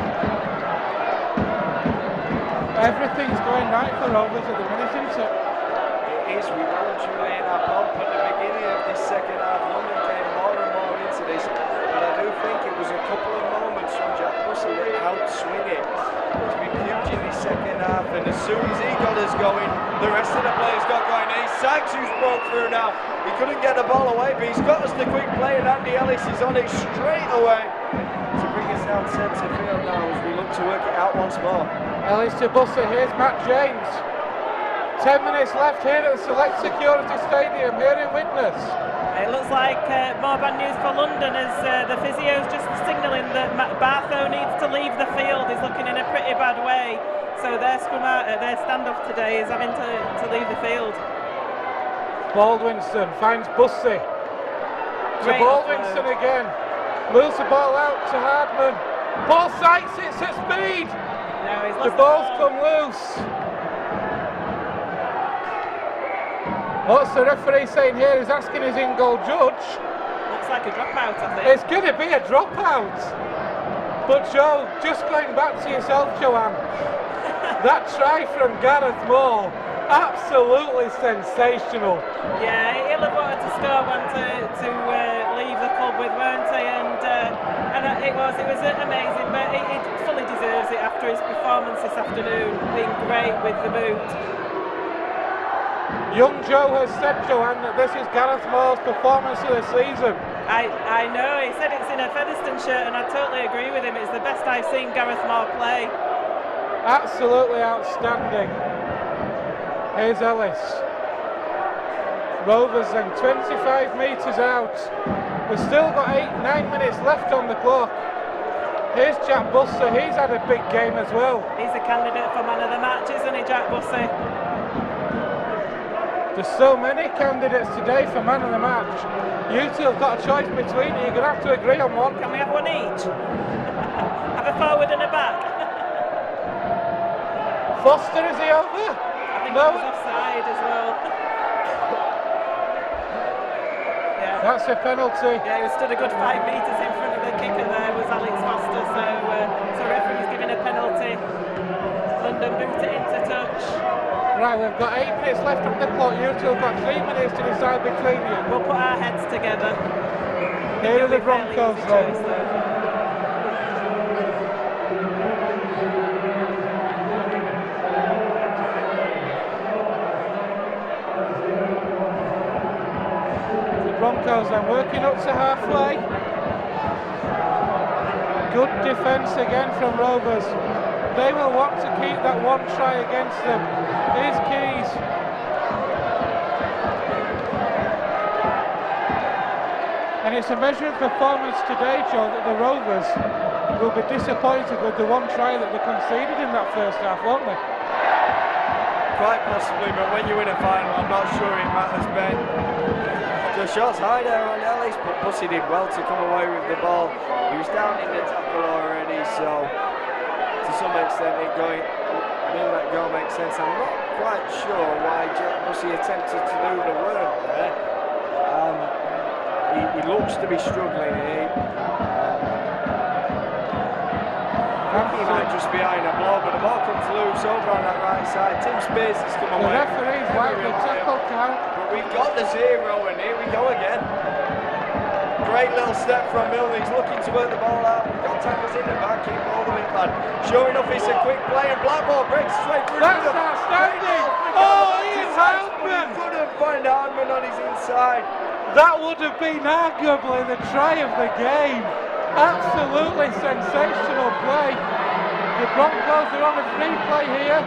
Everything's going right for Rovers at the minute, isn't it? It is. We were truly in our bump at the beginning of this second half. London came more and more into this, but I do think it was a couple of moments from Jack Bussey that helped swing it. He's been huge in this second half, and as soon as he got us going, the rest of the players got going. It's Sykes who's broke through now. He couldn't get the ball away, but he's got us the quick play, and Andy Ellis is on it straight away to bring us down centre field now as we look to work it out once more. Ellis to Bussey, here's Matt James. 10 minutes left here at the Select Security Stadium, here in Widnes. It looks like more bad news for London as the physio's just signalling that Bartho needs to leave the field. He's looking in a pretty bad way. So their standoff today is having to leave the field. Baldwinston finds Bussey. To Baldwinston again. Moves the ball out to Hardman. Paul Sykes, it's at speed. No, he's lost the ball's come loose. What's the referee saying here? He's asking his in-goal judge. Looks like a dropout, I think. It's going to be a dropout. But Joe, just going back to yourself, Joanne, that try from Gareth Moore, absolutely sensational. Yeah, he'll have wanted to score one to leave the club with, won't he? And it was amazing, but he fully deserves it after his performance this afternoon, being great with the boot. Young Joe has said, Joanne, that this is Gareth Moore's performance of the season. I know, he said it's in a Featherstone shirt, and I totally agree with him. It's the best I've seen Gareth Moore play. Absolutely outstanding. Here's Ellis. Rovers then 25 metres out. We've still got 9 minutes left on the clock. Here's Jack Bussey. He's had a big game as well. He's a candidate for man of the match, isn't he, Jack Bussey? There's so many candidates today for man of the match. You two have got a choice between you. You're going to have to agree on one. Can we have one each? Have a forward and a back. Foster, is he over? I think No. he was offside as well. Yeah. That's a penalty. Yeah, he stood a good 5 metres in front of the kicker there, was Alex Foster, so referee's giving a penalty. London boot it into touch. Right, we've got 8 minutes left on the clock. You two have got 3 minutes to decide between you. We'll put our heads together. Here are the Broncos then. The Broncos then working up to halfway. Good defence again from Rovers. They will want to keep that one try against them. Here's Keys. And it's a measure of performance today, Joe, that the Rovers will be disappointed with the one try that they conceded in that first half, won't they? quite possibly, but when you win a final, I'm not sure it matters, Ben. The shot's high there on Ellis, but Bussy did well to come away with the ball. He was down in the tackle already, so to some extent being let go makes sense. I'm not quite sure why Jack Bussy attempted to do the work there. He looks to be struggling here. He might just be eyeing a blow, but the ball comes loose over on that right side. Tim Spears has come The away. referee's wiped the tackle count. But we've got the 0, and here we go again. Great little step from Milner. He's looking to work the ball out. We've got tackles in the back. Keep hold of it, lad. Sure enough, it's a quick play, and Blackmore breaks his way through. That's outstanding. Oh, Ian Hardman. Couldn't find Hardman on his inside. That would have been arguably the try of the game. Absolutely sensational play. The Broncos are on a free play here.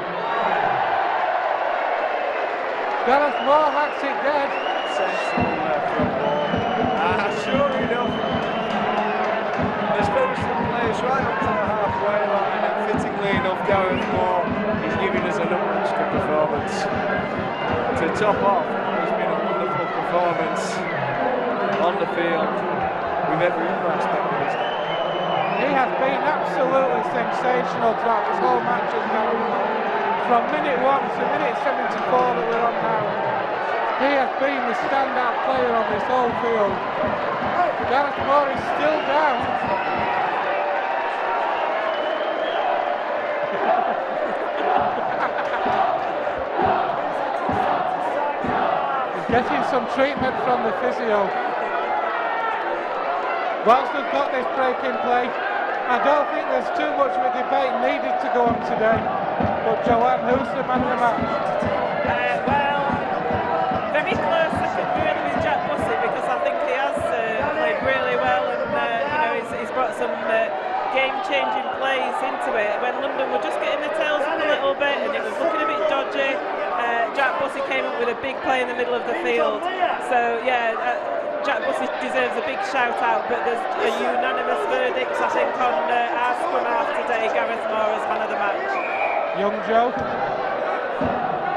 Gareth Moore hacks it dead. Sensible there from Moore. Sure enough, there's Featherstone players right up to the halfway line, and fittingly enough, Gareth Moore is giving us another extra performance. To top off, he's been a wonderful performance on the field with every other aspect of his game. He has been absolutely sensational throughout this whole match as well. From minute 1 to minute 74 that we're on now, he has been the standout player on this whole field. Gareth Moore is still down. He's getting some treatment from the physio. Whilst we've got this break in play, I don't think there's too much of a debate needed to go on today. But Joanne, who's the man of the match? Well, very close second really with Jack Bussy, because I think he has played really well, and he's brought some game-changing plays into it. When London were just getting their tails up a little bit and it was looking a bit dodgy, Jack Bussy came up with a big play in the middle of the field. So yeah, Jack Bussy deserves a big shout out, but there's a unanimous verdict, I think, on our scrum half today. Gareth Moore as man of the match. Young Joe?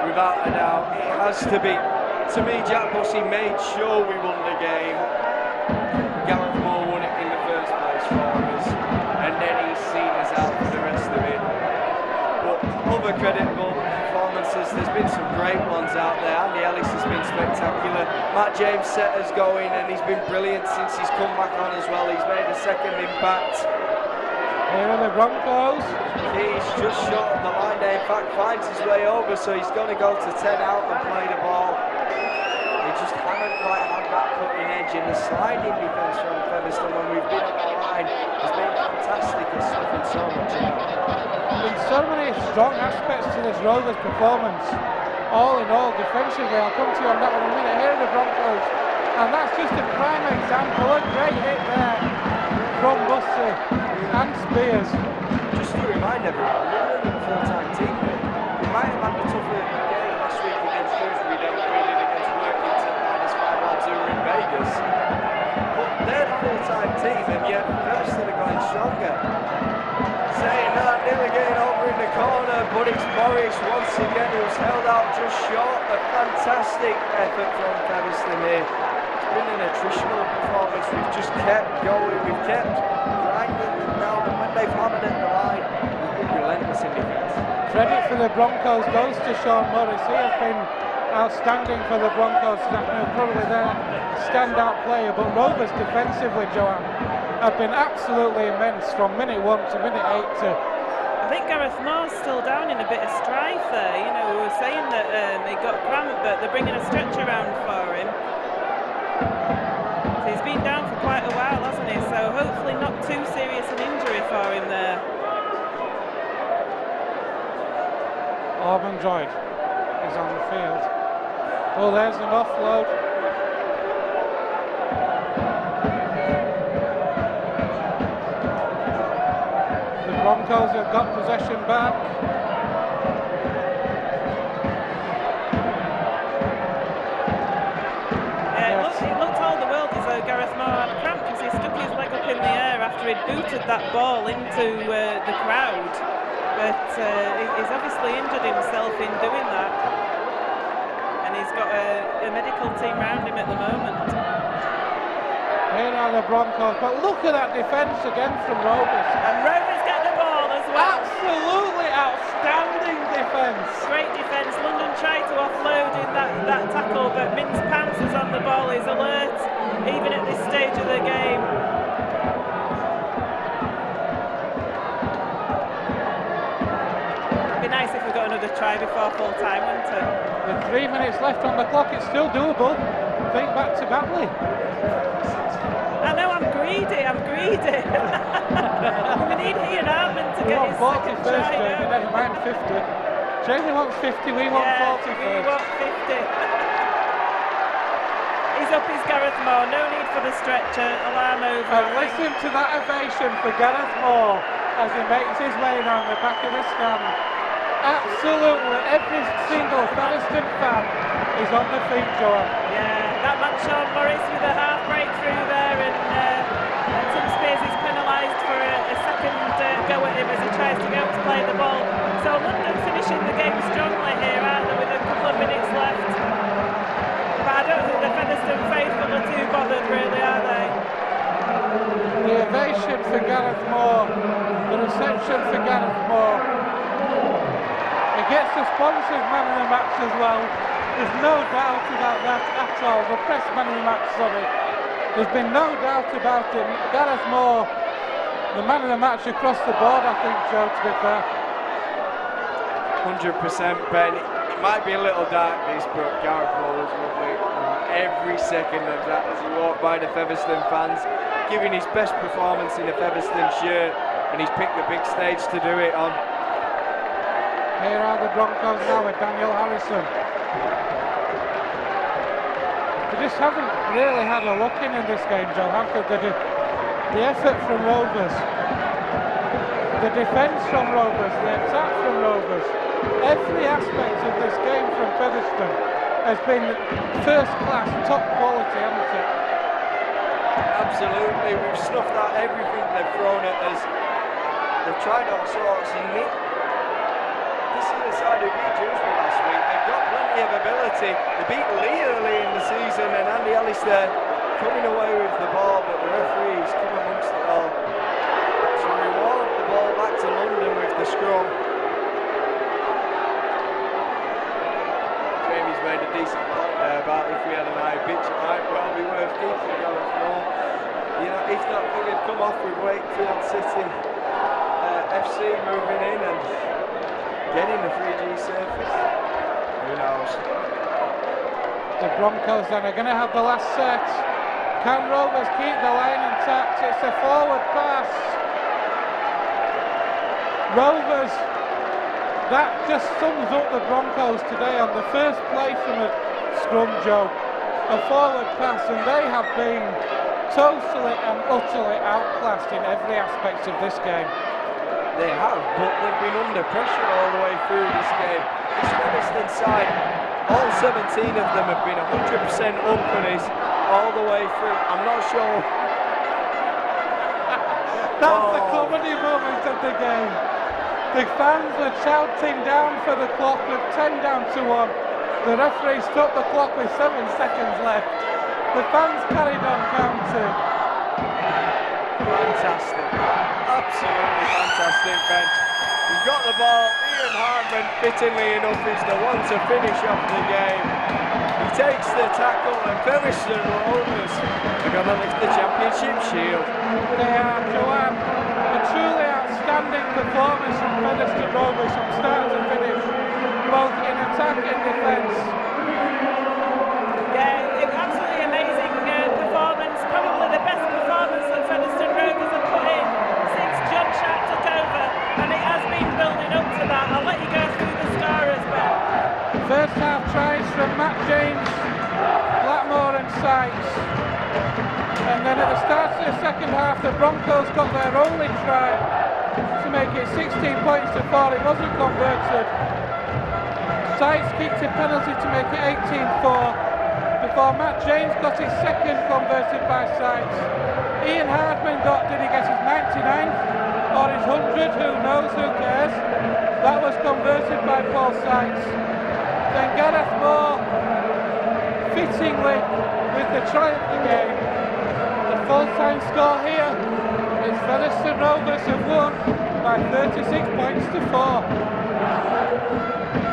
Without a doubt, it has to be. To me, Jack Bussy made sure we won the game. Gareth Moore won it in the first place for us, and then he's seen us out for the rest of it. But other creditable performances, there's been some great ones out there. Andy Ellis has been spectacular. Matt James set us going, and he's been brilliant since he's come back on as well. He's made a second impact. Here are the Broncos. He's just short of the line there. In fact, finds his way over, so he's going to go to 10 out and play the ball. He just haven't quite had that cutting edge, and the sliding defence from Featherstone when we've been on the line has been fantastic at stuffing so much in. Been so many strong aspects to this Rovers performance. All in all, defensively, I'll come to you on that one in a minute. Here are the Broncos, and that's just a prime example. A great hit there from Bussy and Spears. Just to remind everyone, we're a full-time team. We might have had a tougher game last week against Shrewsbury than we did against Workington -5 lads who were in Vegas. But they're the full-time team, and yet Featherstone are going stronger. Saying that, nearly getting over in the corner, but it's Morris once again who's held out just short. A fantastic effort from Featherstone here. It's been an attritional performance. We've just kept going, we've kept grinding them down, and when they've hammered at the line, we've been relentless in defence. Credit for the Broncos goes to Sean Morris. He has been outstanding for the Broncos this afternoon, probably their standout player. But Rovers defensively, Joanne, have been absolutely immense from minute 1 to minute 8 to... I think Gareth Moore's still down in a bit of strife there. You know, we were saying that he got cramped, but they're bringing a stretcher around for him. So he's been down for quite a while, hasn't he? So hopefully not too serious an injury for him there. Orban Droid is on the field. Oh, there's an offload. The Broncos have got possession back. It looked all the world as though Gareth Moore had cramp, because he stuck his leg up in the air after he'd booted that ball into the crowd. but he's obviously injured himself in doing that, and he's got a medical team round him at the moment. Here are the Broncos, but look at that defence again from Rovers. And Rovers get the ball as well. Absolutely outstanding defence. Great defence. London tried to offload in that tackle, but Mince pounces on the ball. He's alert, even at this stage of the game. It'd be nice if we got another try before full time, wouldn't it? With 3 minutes left on the clock, it's still doable. Think back to Batley. I know, I'm greedy. We need Ian Hartman to get his second try. Jamie, never mind 50. Jamie wants 50, we want 40 we first. want 50. He's up his Gareth Moore, no need for the stretcher, alarm over. And listen to that ovation for Gareth Moore as he makes his way around the back of the stand. Absolutely every single Featherstone fan is on the feet, Joan. Yeah, that man Sean Morris with a half breakthrough there, and Tim Spears is penalised for a second go at him as he tries to go to play the ball. So London finishing the game strongly here, aren't they, with a couple of minutes left. But I don't think the Featherstone faithful are too bothered, really, are they? The ovation for Gareth Moore, the reception for Gareth Moore. He gets the sponsors man of the match as well. There's no doubt about that at all. The press man of the match, sorry. There's been no doubt about it. Gareth Moore, the man of the match across the board, I think, Joe, to be fair. 100%, Ben. It might be a little dark this, but Gareth Moore was lovely. Every second of that as he walked by the Featherstone fans, giving his best performance in a Featherstone shirt, and he's picked the big stage to do it on. Here are the Broncos now with Daniel Harrison. They just haven't really had a look in this game, Joe, have they? The effort from Rovers, the defence from Rovers, the attack from Rovers, every aspect of this game from Featherstone has been first class, top quality, hasn't it? Absolutely, we've snuffed out everything they've thrown at us. They've tried all sorts, and this is the side who beat Dewsbury last week. They've got plenty of ability. They beat Lee early in the season, and Andy Alistair coming away with the ball, but the referees come amongst it all to reward the ball back to London with the scrum. Jamie's made a decent point there about if we had an high pitch, it might well be worth keeping Gareth Moore. You know, if that thing had come off with Wakefield City FC moving in and getting the 3G surface, who knows? The Broncos then are going to have the last set. Can Rovers keep the line intact? It's a forward pass. Rovers, that just sums up the Broncos today on the first play from a scrum, Joe. A forward pass, and they have been totally and utterly outclassed in every aspect of this game. They have, but they've been under pressure all the way through this game. This Featherstone side, all 17 of them have been 100% up for this all the way through. I'm not sure. That's the comedy moment of the game. The fans were shouting down for the clock with 10 down to 1. The referee stopped the clock with 7 seconds left. The fans carried on counting. Fantastic. Absolutely fantastic, Ben. We've got the ball. Ian Hartman, fittingly enough, is the one to finish off the game. He takes the tackle, and Featherstone Rovers are going to lift the championship shield. They are, Joanne. A truly outstanding performance from Featherstone Rovers from start to finish, both in attack and defence. Yeah, it was absolutely amazing performance. Probably the best performance that Featherstone Rovers have put in since John Sharp took over, and it has been building up to that. I'll let you go through the scorers, Ben. First half tries from Matt James, Blackmore and Sykes. And then at the start of the second half, the Broncos got their only try to make it 16 points to 4. It wasn't converted. Sykes kicked a penalty to make it 18-4 before Matt James got his second converted by Sykes. Ian Hardman did he get his 99th or his 100? Who knows, who cares? That was converted by Paul Sykes. Then Gareth Moore fittingly with the try of the game. The full-time score here is Featherstone Rovers have won by 36 points to 4.